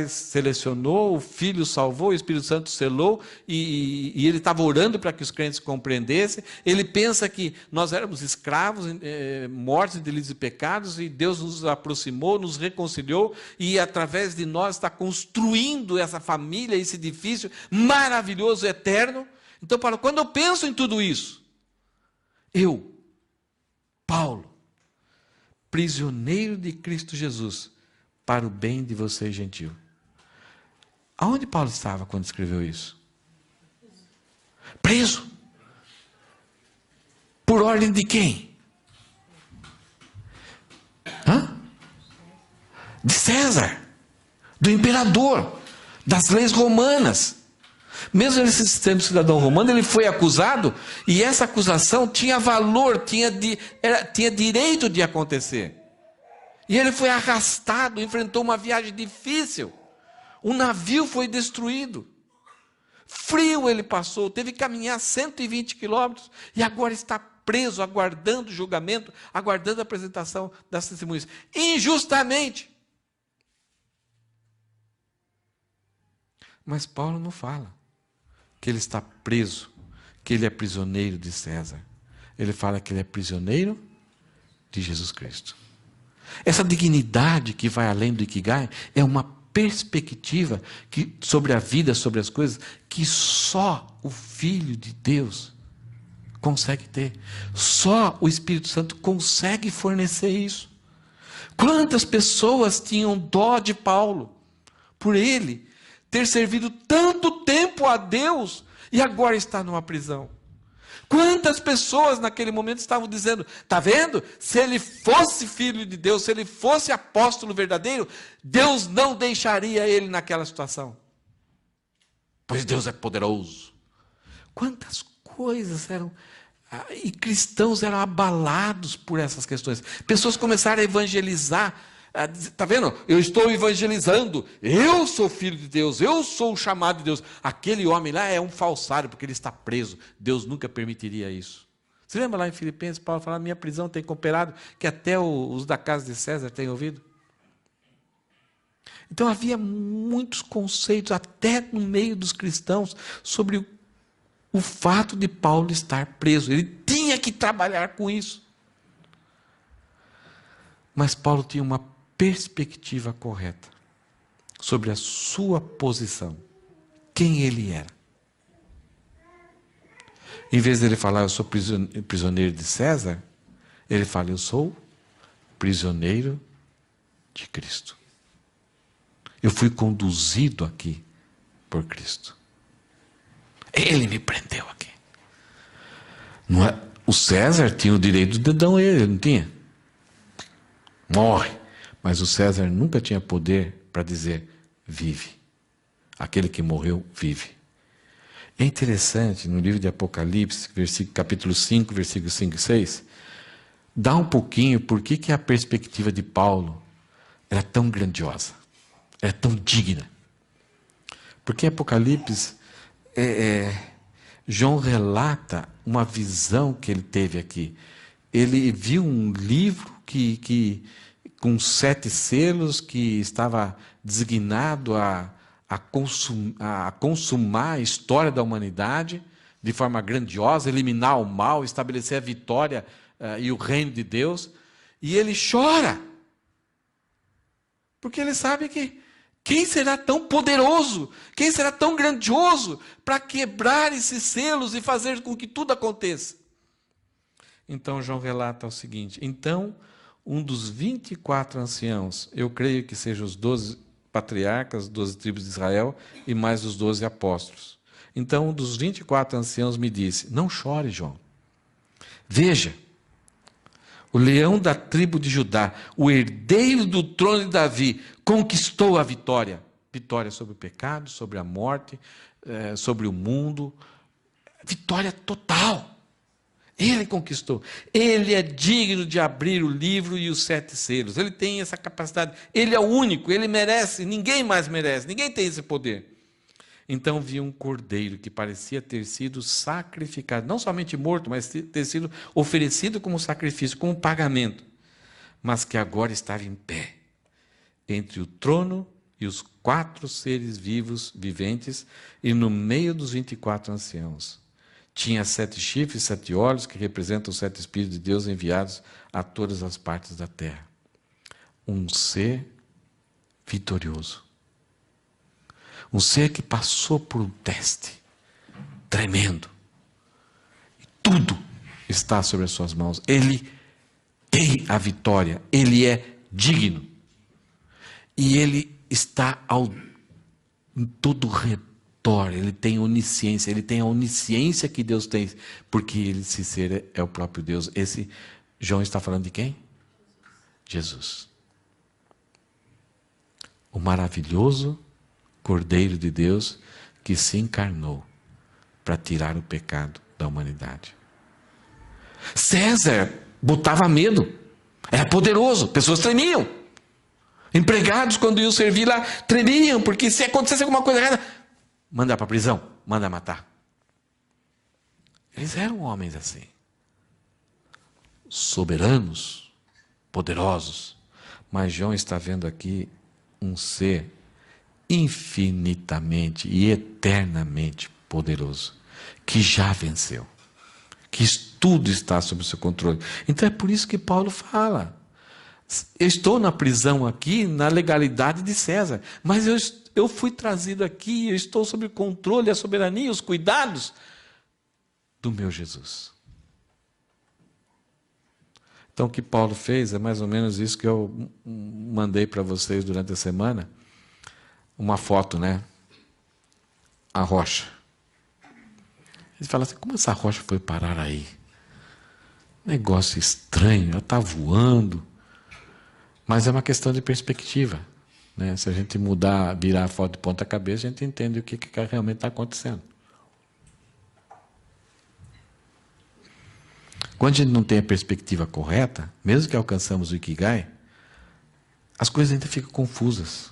selecionou, o Filho salvou, o Espírito Santo selou, e ele estava orando para que os crentes compreendessem. Ele pensa que nós éramos escravos, mortos em delitos e pecados, e Deus nos aproximou, nos reconciliou, e através de nós está construindo essa família, esse edifício maravilhoso, eterno. Então, Paulo, quando eu penso em tudo isso, eu, Paulo, prisioneiro de Cristo Jesus, para o bem de você, gentil. Aonde Paulo estava quando escreveu isso? Preso. Por ordem de quem? De César, do imperador, das leis romanas. Mesmo ele sendo cidadão romano, ele foi acusado, e essa acusação tinha valor, tinha direito de acontecer. E ele foi arrastado, enfrentou uma viagem difícil. O navio foi destruído. Frio ele passou, teve que caminhar 120 quilômetros, e agora está preso, aguardando o julgamento, aguardando a apresentação das testemunhas. Injustamente. Mas Paulo não fala que ele está preso, que ele é prisioneiro de César. Ele fala que ele é prisioneiro de Jesus Cristo. Essa dignidade que vai além do Ikigai é uma perspectiva sobre a vida, sobre as coisas, que só o Filho de Deus consegue ter. Só o Espírito Santo consegue fornecer isso. Quantas pessoas tinham dó de Paulo, por ele ter servido tanto tempo a Deus e agora está numa prisão? Quantas pessoas naquele momento estavam dizendo: está vendo? Se ele fosse filho de Deus, se ele fosse apóstolo verdadeiro, Deus não deixaria ele naquela situação, pois Deus é poderoso. Quantas coisas eram... E cristãos eram abalados por essas questões. Pessoas começaram a evangelizar. Está vendo? Eu estou evangelizando, eu sou filho de Deus, eu sou o chamado de Deus. Aquele homem lá é um falsário, porque ele está preso. Deus nunca permitiria isso. Você lembra lá em Filipenses, Paulo fala: minha prisão tem cooperado, que até os da casa de César têm ouvido. Então havia muitos conceitos, até no meio dos cristãos, sobre o fato de Paulo estar preso. Ele tinha que trabalhar com isso. Mas Paulo tinha uma perspectiva correta sobre a sua posição, quem ele era. Em vez dele falar: eu sou prisioneiro de César, ele fala: eu sou prisioneiro de Cristo. Eu fui conduzido aqui por Cristo. Ele me prendeu aqui. Não é? O César tinha o direito do dedão, ele não tinha? Morre. Mas o César nunca tinha poder para dizer: vive. Aquele que morreu, vive. É interessante, no livro de Apocalipse, capítulo 5, versículos 5 e 6, dá um pouquinho por que a perspectiva de Paulo era tão grandiosa, era tão digna. Porque em Apocalipse, João relata uma visão que ele teve aqui. Ele viu um livro com 7 selos, que estava designado a consumar a história da humanidade de forma grandiosa, eliminar o mal, estabelecer a vitória e o reino de Deus. E ele chora, porque ele sabe que quem será tão poderoso, quem será tão grandioso para quebrar esses selos e fazer com que tudo aconteça. Então João relata o seguinte: então um dos 24 anciãos, eu creio que sejam os 12 patriarcas, 12 tribos de Israel, e mais os 12 apóstolos. Então um dos 24 anciãos me disse: não chore, João. Veja, o leão da tribo de Judá, o herdeiro do trono de Davi, conquistou a vitória. Vitória sobre o pecado, sobre a morte, sobre o mundo. Vitória total. Ele conquistou. Ele é digno de abrir o livro e os 7 selos. Ele tem essa capacidade. Ele é o único. Ele merece. Ninguém mais merece. Ninguém tem esse poder. Então vi um cordeiro que parecia ter sido sacrificado. Não somente morto, mas ter sido oferecido como sacrifício, como pagamento. mas que agora estava em pé, entre o trono e os 4 seres vivos, viventes, e no meio dos 24 anciãos. Tinha 7 chifres, 7 olhos, que representam os 7 Espíritos de Deus enviados a todas as partes da terra. Um ser vitorioso. Um ser que passou por um teste tremendo. E tudo está sobre as suas mãos. Ele tem a vitória. Ele é digno. E ele está em todo o redor. Ele tem onisciência. Ele tem a onisciência que Deus tem. Porque esse ser é o próprio Deus. Esse João está falando de quem? Jesus. O maravilhoso Cordeiro de Deus que se encarnou para tirar o pecado da humanidade. César botava medo. Era poderoso. Pessoas tremiam. Empregados, quando iam servir lá, tremiam, porque se acontecesse alguma coisa errada, manda para a prisão, manda matar. Eles eram homens assim. Soberanos, poderosos. Mas João está vendo aqui um ser infinitamente e eternamente poderoso, que já venceu, que tudo está sob o seu controle. Então é por isso que Paulo fala: eu estou na prisão aqui, na legalidade de César, mas eu fui trazido aqui, eu estou sob o controle, a soberania, os cuidados do meu Jesus. Então o que Paulo fez é mais ou menos isso que eu mandei para vocês durante a semana. Uma foto, né? A rocha. Ele fala assim: como essa rocha foi parar aí? Negócio estranho, ela está voando. Mas é uma questão de perspectiva, né? Se a gente mudar, virar a foto de ponta cabeça, a gente entende o que realmente está acontecendo. Quando a gente não tem a perspectiva correta, mesmo que alcançamos o Ikigai, as coisas ainda ficam confusas.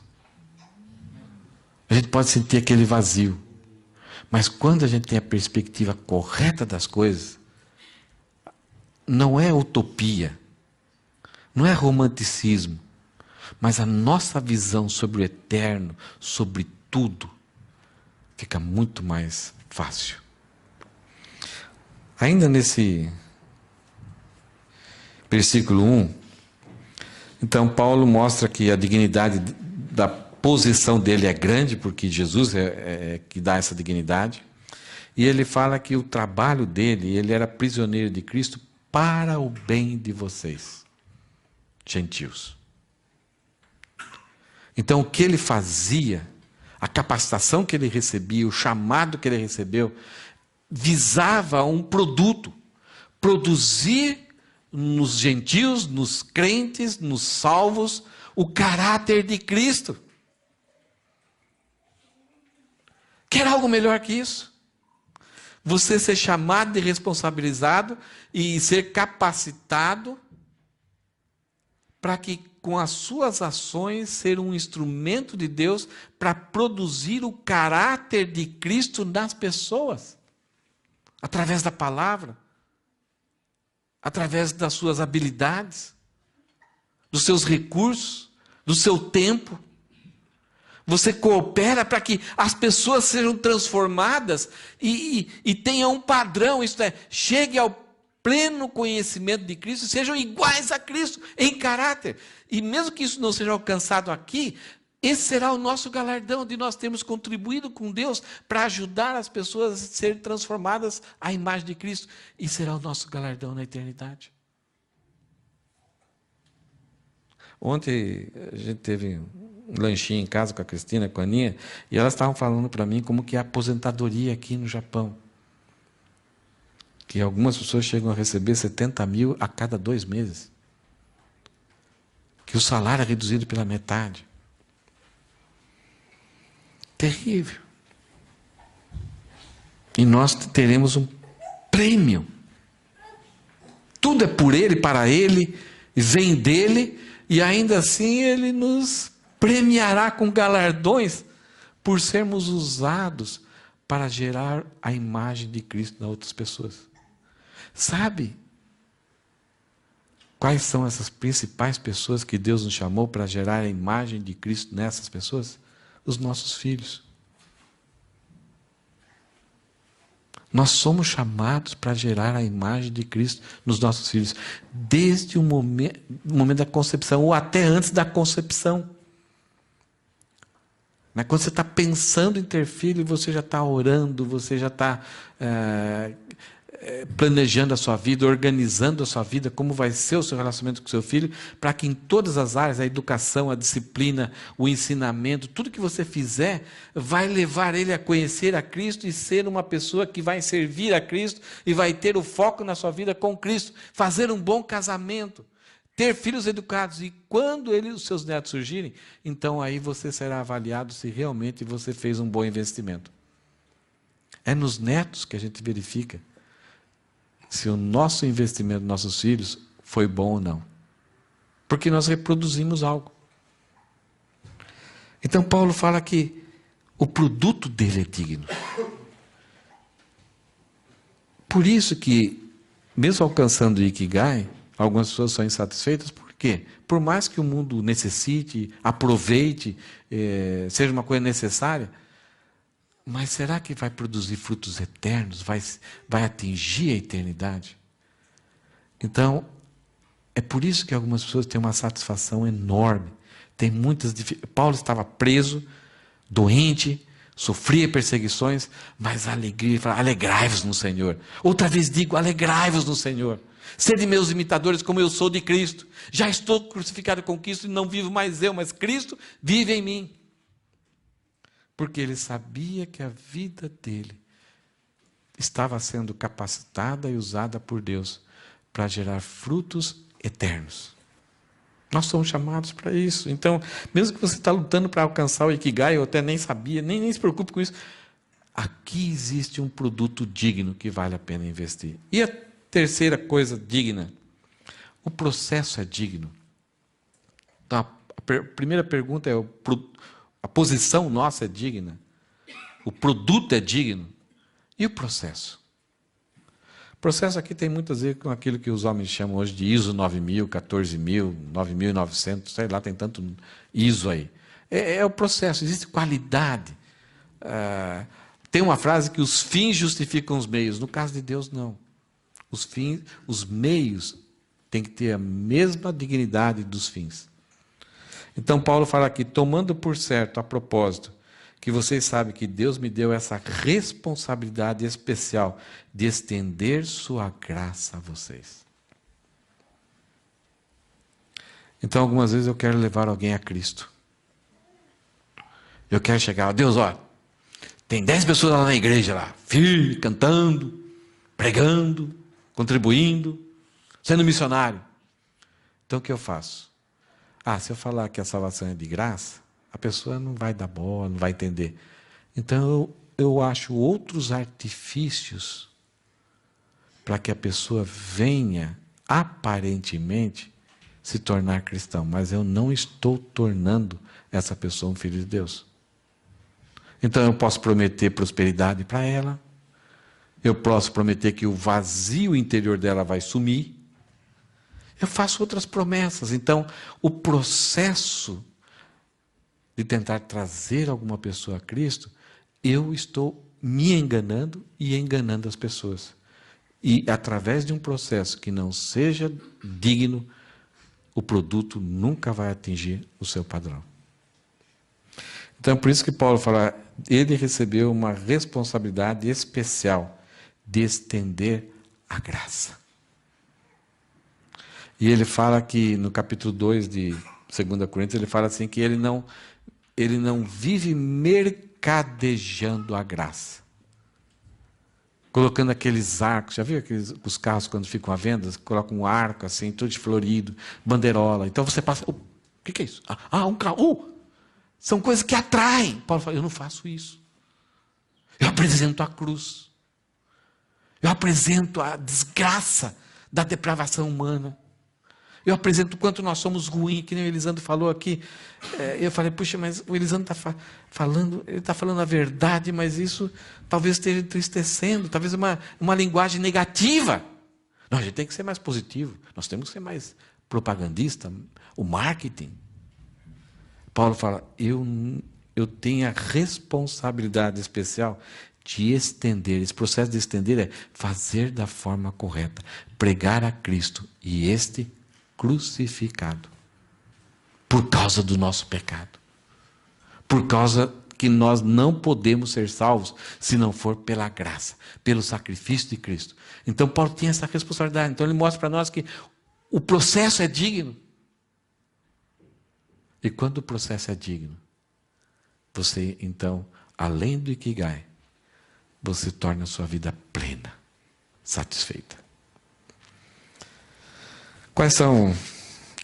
A gente pode sentir aquele vazio. Mas quando a gente tem a perspectiva correta das coisas, não é utopia, não é romanticismo, mas a nossa visão sobre o eterno, sobre tudo, fica muito mais fácil. Ainda nesse versículo 1, então Paulo mostra que a dignidade da posição dele é grande, porque Jesus é que dá essa dignidade. E ele fala que o trabalho dele, ele era prisioneiro de Cristo para o bem de vocês, gentios. Então o que ele fazia, a capacitação que ele recebia, o chamado que ele recebeu, visava um produto, produzir nos gentios, nos crentes, nos salvos, o caráter de Cristo. Quer algo melhor que isso? Você ser chamado e responsabilizado e ser capacitado para que com as suas ações ser um instrumento de Deus para produzir o caráter de Cristo nas pessoas, através da palavra, através das suas habilidades, dos seus recursos, do seu tempo. Você coopera para que as pessoas sejam transformadas e tenham um padrão, isto é, chegue ao pleno conhecimento de Cristo, sejam iguais a Cristo em caráter. E mesmo que isso não seja alcançado aqui, esse será o nosso galardão de nós termos contribuído com Deus para ajudar as pessoas a serem transformadas à imagem de Cristo. E será o nosso galardão na eternidade. Ontem a gente teve um lanchinho em casa com a Cristina, com a Aninha, e elas estavam falando para mim como que é a aposentadoria aqui no Japão. Que algumas pessoas chegam a receber 70 mil a cada 2 meses. Que o salário é reduzido pela metade. Terrível. E nós teremos um prêmio. Tudo é por Ele, para Ele, vem dEle, e ainda assim Ele nos premiará com galardões por sermos usados para gerar a imagem de Cristo nas outras pessoas. Sabe? Quais são essas principais pessoas que Deus nos chamou para gerar a imagem de Cristo nessas pessoas? Os nossos filhos. Nós somos chamados para gerar a imagem de Cristo nos nossos filhos, desde o momento da concepção, ou até antes da concepção. Quando você está pensando em ter filho, você já está orando, você já está planejando a sua vida, organizando a sua vida, como vai ser o seu relacionamento com o seu filho, para que em todas as áreas, a educação, a disciplina, o ensinamento, tudo que você fizer, vai levar ele a conhecer a Cristo e ser uma pessoa que vai servir a Cristo e vai ter o foco na sua vida com Cristo, fazer um bom casamento, ter filhos educados, e quando os seus netos surgirem, então aí você será avaliado se realmente você fez um bom investimento. É nos netos que a gente verifica se o nosso investimento nos nossos filhos foi bom ou não. Porque nós reproduzimos algo. Então Paulo fala que o produto dele é digno. Por isso que, mesmo alcançando o Ikigai, algumas pessoas são insatisfeitas. Por quê? Por mais que o mundo necessite, aproveite, seja uma coisa necessária, mas será que vai produzir frutos eternos? Vai atingir a eternidade? Então, é por isso que algumas pessoas têm uma satisfação enorme. Tem muitas dificuldades. Paulo estava preso, doente, sofria perseguições, mas a alegria, fala, alegrai-vos no Senhor. Outra vez digo, alegrai-vos no Senhor. Sede meus imitadores como eu sou de Cristo. Já estou crucificado com Cristo e não vivo mais eu, mas Cristo vive em mim. Porque ele sabia que a vida dele estava sendo capacitada e usada por Deus para gerar frutos eternos. Nós somos chamados para isso. Então, mesmo que você está lutando para alcançar o Ikigai, eu até nem sabia, nem se preocupe com isso. Aqui existe um produto digno que vale a pena investir. E a terceira coisa digna, o processo é digno. Então, a primeira pergunta é: a posição nossa é digna? O produto é digno? E o processo? O processo aqui tem muito a ver com aquilo que os homens chamam hoje de ISO 9000, 14000, 9900, sei lá, tem tanto ISO aí. É o processo, existe qualidade. Tem uma frase que os fins justificam os meios. No caso de Deus, não. Os meios têm que ter a mesma dignidade dos fins. Então Paulo fala aqui, tomando por certo, a propósito, que vocês sabem que Deus me deu essa responsabilidade especial de estender sua graça a vocês. Então algumas vezes eu quero levar alguém a Cristo. Eu quero chegar, Deus, ó, tem 10 pessoas lá na igreja, lá, firme, cantando, pregando, contribuindo, sendo missionário. Então o que eu faço? Se eu falar que a salvação é de graça, a pessoa não vai dar bola, não vai entender. Então eu acho outros artifícios para que a pessoa venha, aparentemente, se tornar cristão. Mas eu não estou tornando essa pessoa um filho de Deus. Então eu posso prometer prosperidade para ela, eu posso prometer que o vazio interior dela vai sumir, eu faço outras promessas. Então, o processo de tentar trazer alguma pessoa a Cristo, eu estou me enganando e enganando as pessoas. E através de um processo que não seja digno, o produto nunca vai atingir o seu padrão. Então, por isso que Paulo fala, ele recebeu uma responsabilidade especial de estender a graça. E ele fala que no capítulo 2 de 2 Coríntios, ele fala assim que ele não vive mercadejando a graça. Colocando aqueles arcos, já viu os carros quando ficam à venda, colocam um arco assim, tudo de florido, bandeirola. Então você passa, o que é isso? Um carro, são coisas que atraem. Paulo fala, eu não faço isso. Eu apresento a cruz. Eu apresento a desgraça da depravação humana. Eu apresento o quanto nós somos ruins, que nem o Elisandro falou aqui. Eu falei, puxa, mas o Elisandro está falando, ele está falando a verdade, mas isso talvez esteja entristecendo, talvez uma linguagem negativa. Não, a gente tem que ser mais positivo. Nós temos que ser mais propagandista, o marketing. Paulo fala, eu tenho a responsabilidade especial de estender. Esse processo de estender é fazer da forma correta. Pregar a Cristo e este crucificado. Por causa do nosso pecado. Por causa que nós não podemos ser salvos se não for pela graça, pelo sacrifício de Cristo. Então Paulo tinha essa responsabilidade. Então ele mostra para nós que o processo é digno. E quando o processo é digno, você então, além do Ikigai, você torna a sua vida plena, satisfeita. Quais são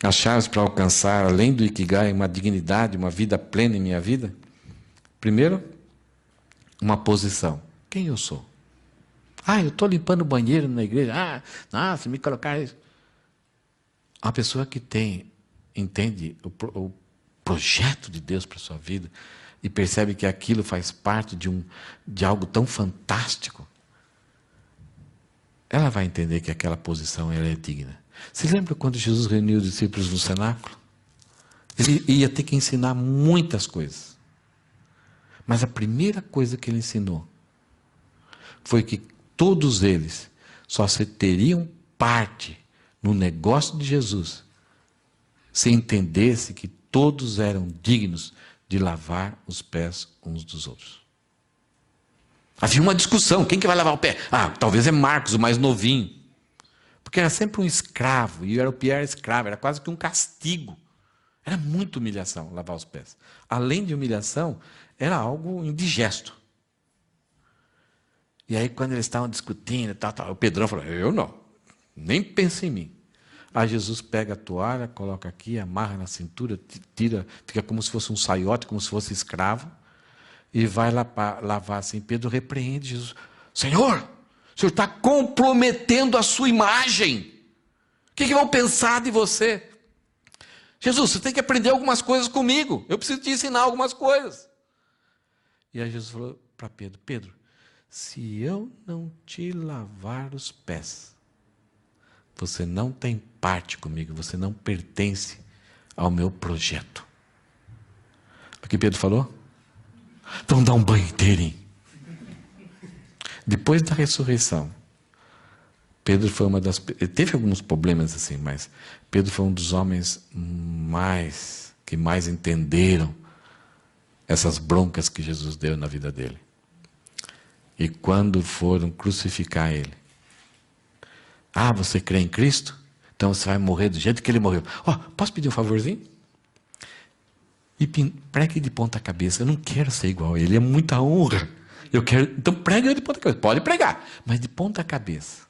as chaves para alcançar, além do Ikigai, uma dignidade, uma vida plena em minha vida? Primeiro, uma posição. Quem eu sou? Eu estou limpando o banheiro na igreja. Se me colocar isso. Uma pessoa que entende o projeto de Deus para a sua vida e percebe que aquilo faz parte de algo tão fantástico, ela vai entender que aquela posição ela é digna. Você lembra quando Jesus reuniu os discípulos no cenáculo? Ele ia ter que ensinar muitas coisas. Mas a primeira coisa que ele ensinou foi que todos eles só se teriam parte no negócio de Jesus se entendesse que todos eram dignos de lavar os pés uns dos outros. Havia uma discussão, quem que vai lavar o pé? Talvez é Marcos, o mais novinho. Porque era sempre um escravo, e o Pierre era escravo, era quase que um castigo. Era muita humilhação lavar os pés. Além de humilhação, era algo indigesto. E aí, quando eles estavam discutindo, o Pedrão falou, eu não, nem pense em mim. Aí Jesus pega a toalha, coloca aqui, amarra na cintura, tira, fica como se fosse um saiote, como se fosse escravo, e vai lavar assim. Pedro repreende Jesus. Senhor, o senhor está comprometendo a sua imagem. O que vão pensar de você? Jesus, você tem que aprender algumas coisas comigo. Eu preciso te ensinar algumas coisas. E aí Jesus falou para Pedro, Pedro, se eu não te lavar os pés, você não tem parte comigo, você não pertence ao meu projeto. O que Pedro falou? Então dá um banho inteirinho. Depois da ressurreição, Pedro foi ele teve alguns problemas assim, mas Pedro foi um dos homens que mais entenderam essas broncas que Jesus deu na vida dele. E quando foram crucificar ele, você crê em Cristo? Então você vai morrer do jeito que ele morreu. Posso pedir um favorzinho? E pregue de ponta cabeça. Eu não quero ser igual a ele, é muita honra. Então prega de ponta cabeça. Pode pregar, mas de ponta cabeça.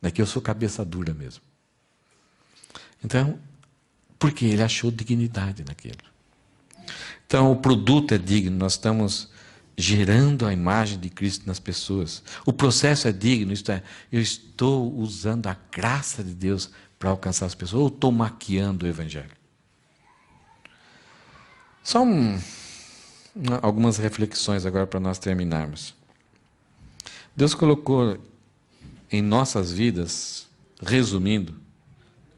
É que eu sou cabeça dura mesmo. Então, porque ele achou dignidade naquilo. Então, o produto é digno, nós estamos gerando a imagem de Cristo nas pessoas. O processo é digno, isto é, eu estou usando a graça de Deus para alcançar as pessoas, ou estou maquiando o Evangelho? Só algumas reflexões agora para nós terminarmos. Deus colocou em nossas vidas, resumindo,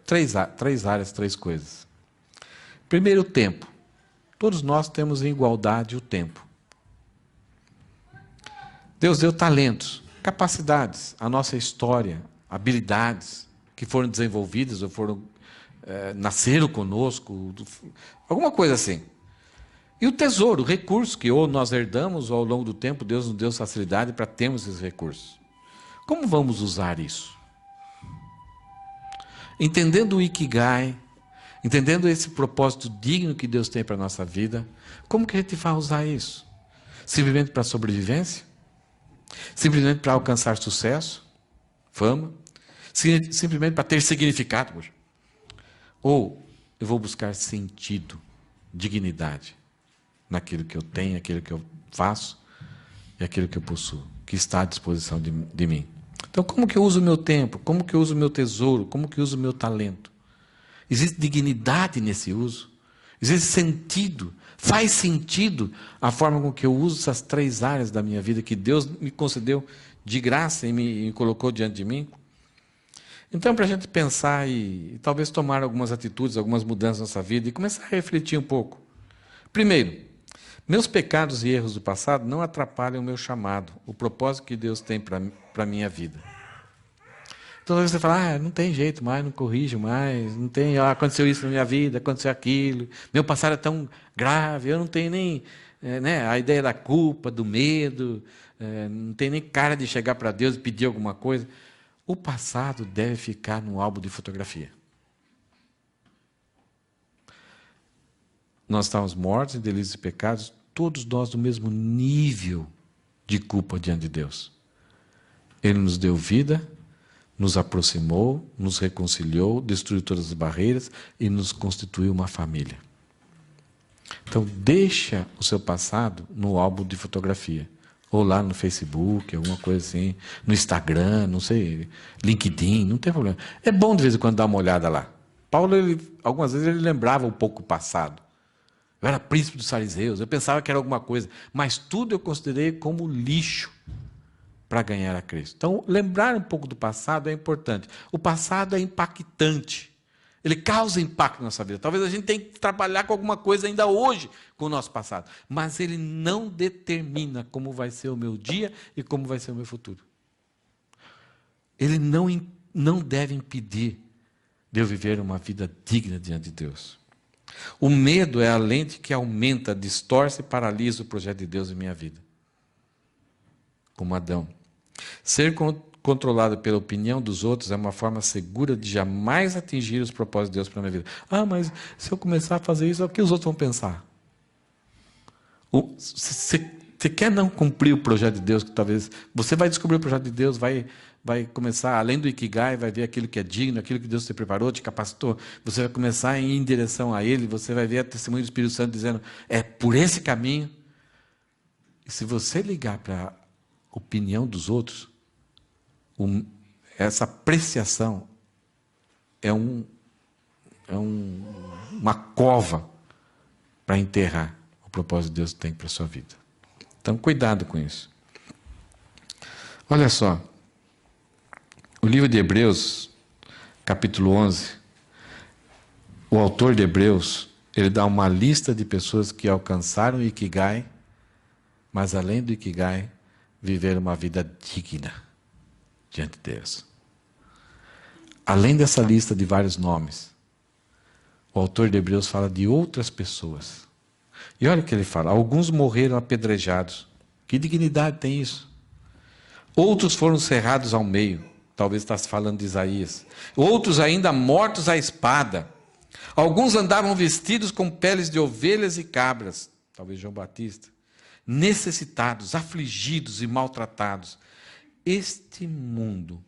três áreas, três coisas. Primeiro, o tempo. Todos nós temos em igualdade o tempo. Deus deu talentos, capacidades, a nossa história, habilidades que foram desenvolvidas ou nasceram conosco, alguma coisa assim. E o tesouro, o recurso que ou nós herdamos ou ao longo do tempo Deus nos deu facilidade para termos esses recursos. Como vamos usar isso? Entendendo o Ikigai, entendendo esse propósito digno que Deus tem para a nossa vida, como que a gente vai usar isso? Simplesmente para sobrevivência? Simplesmente para alcançar sucesso? Fama? Simplesmente para ter significado? Ou eu vou buscar sentido, dignidade naquilo que eu tenho, aquilo que eu faço e aquilo que eu possuo, que está à disposição de mim. Então, como que eu uso o meu tempo? Como que eu uso o meu tesouro? Como que eu uso o meu talento? Existe dignidade nesse uso? Existe sentido? Faz sentido a forma com que eu uso essas três áreas da minha vida que Deus me concedeu de graça e me colocou diante de mim? Então, para a gente pensar e talvez tomar algumas atitudes, algumas mudanças na nossa vida e começar a refletir um pouco. Primeiro, meus pecados e erros do passado não atrapalham o meu chamado, o propósito que Deus tem para a minha vida. Então, talvez você fala, não tem jeito mais, não corrijo mais, não tem, aconteceu isso na minha vida, aconteceu aquilo, meu passado é tão grave, eu não tenho nem a ideia da culpa, do medo, não tenho nem cara de chegar para Deus e pedir alguma coisa. O passado deve ficar no álbum de fotografia. Nós estávamos mortos em delitos e pecados, todos nós no mesmo nível de culpa diante de Deus. Ele nos deu vida, nos aproximou, nos reconciliou, destruiu todas as barreiras e nos constituiu uma família. Então, deixa o seu passado no álbum de fotografia. Ou lá no Facebook, alguma coisa assim, no Instagram, não sei, LinkedIn, não tem problema. É bom de vez em quando dar uma olhada lá. Paulo, algumas vezes, ele lembrava um pouco o passado. Eu era príncipe dos fariseus, eu pensava que era alguma coisa, mas tudo eu considerei como lixo para ganhar a Cristo. Então, lembrar um pouco do passado é importante. O passado é impactante. Ele causa impacto na nossa vida. Talvez a gente tenha que trabalhar com alguma coisa ainda hoje com o nosso passado. Mas ele não determina como vai ser o meu dia e como vai ser o meu futuro. Ele não deve impedir de eu viver uma vida digna diante de Deus. O medo é a lente que aumenta, distorce e paralisa o projeto de Deus em minha vida. Como Adão. Ser controlado pela opinião dos outros é uma forma segura de jamais atingir os propósitos de Deus para a minha vida. Mas se eu começar a fazer isso, o que os outros vão pensar? Você quer não cumprir o projeto de Deus, que talvez você vai descobrir o projeto de Deus, vai começar, além do Ikigai, vai ver aquilo que é digno, aquilo que Deus te preparou, te capacitou. Você vai começar a ir em direção a Ele, você vai ver a testemunho do Espírito Santo dizendo, é por esse caminho. E se você ligar para a opinião dos outros, essa apreciação é uma cova para enterrar o propósito que Deus tem para a sua vida. Então, cuidado com isso. Olha só, o livro de Hebreus, capítulo 11, o autor de Hebreus, ele dá uma lista de pessoas que alcançaram o Ikigai, mas além do Ikigai, viveram uma vida digna diante de Deus. Além dessa lista de vários nomes, o autor de Hebreus fala de outras pessoas. E olha o que ele fala, alguns morreram apedrejados. Que dignidade tem isso? Outros foram cerrados ao meio. Talvez está se falando de Isaías. Outros ainda mortos à espada. Alguns andavam vestidos com peles de ovelhas e cabras. Talvez João Batista. Necessitados, afligidos e maltratados. Este mundo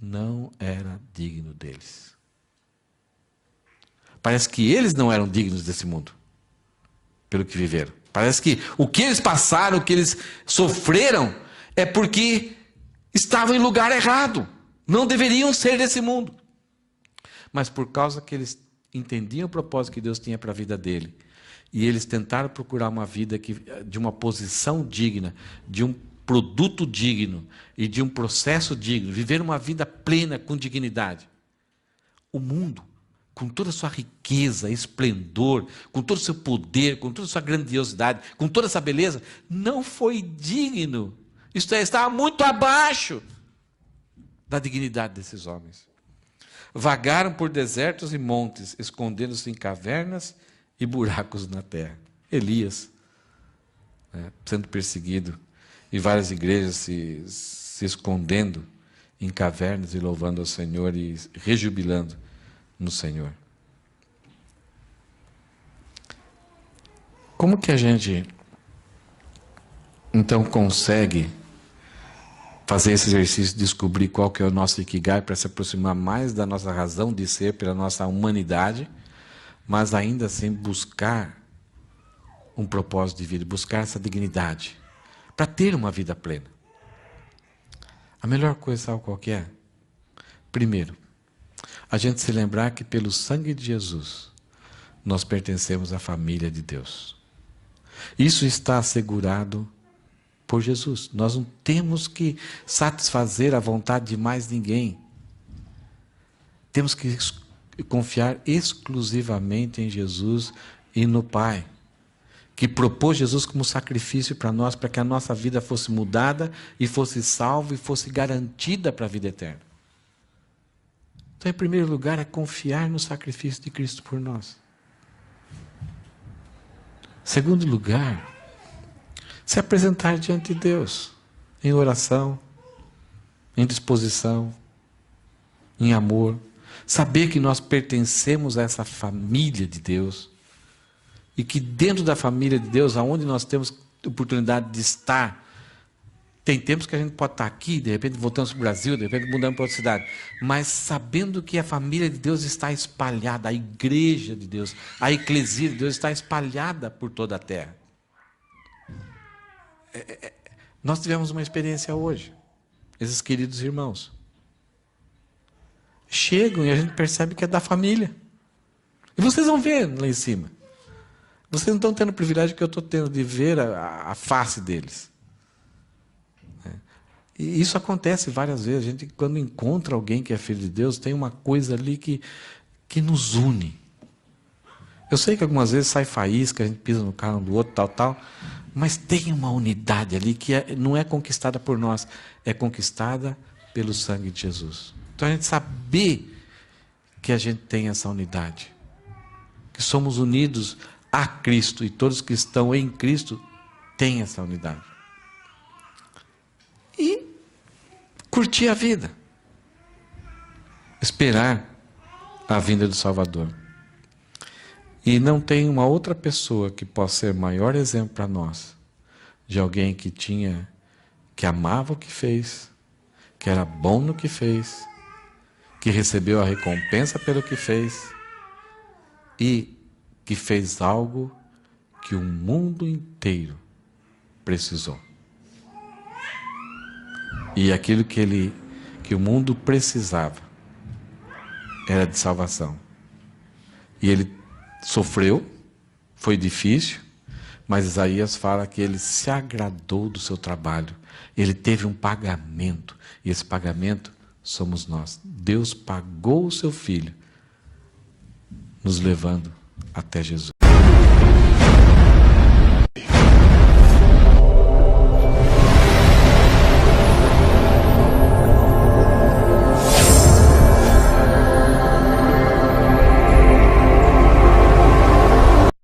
não era digno deles. Parece que eles não eram dignos desse mundo, pelo que viveram. Parece que o que eles passaram, o que eles sofreram, é porque estavam em lugar errado. Não deveriam ser desse mundo. Mas por causa que eles entendiam o propósito que Deus tinha para a vida dele, e eles tentaram procurar uma vida de uma posição digna, de um produto digno e de um processo digno, viver uma vida plena com dignidade. O mundo, com toda a sua riqueza, esplendor, com todo o seu poder, com toda a sua grandiosidade, com toda essa beleza, não foi digno. Isto é, estava muito abaixo da dignidade desses homens. Vagaram por desertos e montes, escondendo-se em cavernas e buracos na terra. Elias, sendo perseguido, e várias igrejas se escondendo em cavernas e louvando ao Senhor e rejubilando no Senhor. Como que a gente, então, consegue fazer esse exercício de descobrir qual que é o nosso Ikigai para se aproximar mais da nossa razão de ser, pela nossa humanidade, mas ainda assim buscar um propósito de vida, buscar essa dignidade, para ter uma vida plena? A melhor coisa, sabe qual que é? Primeiro, a gente se lembrar que pelo sangue de Jesus, nós pertencemos à família de Deus. Isso está assegurado por Jesus. Nós não temos que satisfazer a vontade de mais ninguém. temos que confiar exclusivamente em Jesus e no Pai, que propôs Jesus como sacrifício para nós, para que a nossa vida fosse mudada e fosse salva e fosse garantida para a vida eterna. Então, em primeiro lugar, é confiar no sacrifício de Cristo por nós. Em segundo lugar, se apresentar diante de Deus, em oração, em disposição, em amor. Saber que nós pertencemos a essa família de Deus. E que dentro da família de Deus, aonde nós temos oportunidade de estar, tem tempos que a gente pode estar aqui, de repente voltamos para o Brasil, de repente mudamos para outra cidade. Mas sabendo que a família de Deus está espalhada, a igreja de Deus, a eclesia de Deus está espalhada por toda a terra. Nós tivemos uma experiência hoje. Esses queridos irmãos chegam e a gente percebe que é da família. E vocês vão ver lá em cima. Vocês não estão tendo o privilégio que eu estou tendo de ver a face deles. E isso acontece várias vezes. A gente, quando encontra alguém que é filho de Deus, tem uma coisa ali que nos une. Eu sei que algumas vezes sai faísca, a gente pisa no carro um do outro, tal, mas tem uma unidade ali que não é conquistada por nós, é conquistada pelo sangue de Jesus. Então a gente saber que a gente tem essa unidade, que somos unidos a Cristo e todos que estão em Cristo têm essa unidade. E curtir a vida, esperar a vinda do Salvador. E não tem uma outra pessoa que possa ser maior exemplo para nós de alguém que amava o que fez, que era bom no que fez, que recebeu a recompensa pelo que fez e que fez algo que o mundo inteiro precisou. E aquilo que o mundo precisava era de salvação. E ele sofreu, foi difícil, mas Isaías fala que ele se agradou do seu trabalho. Ele teve um pagamento, e esse pagamento somos nós. Deus pagou o seu Filho, nos levando até Jesus.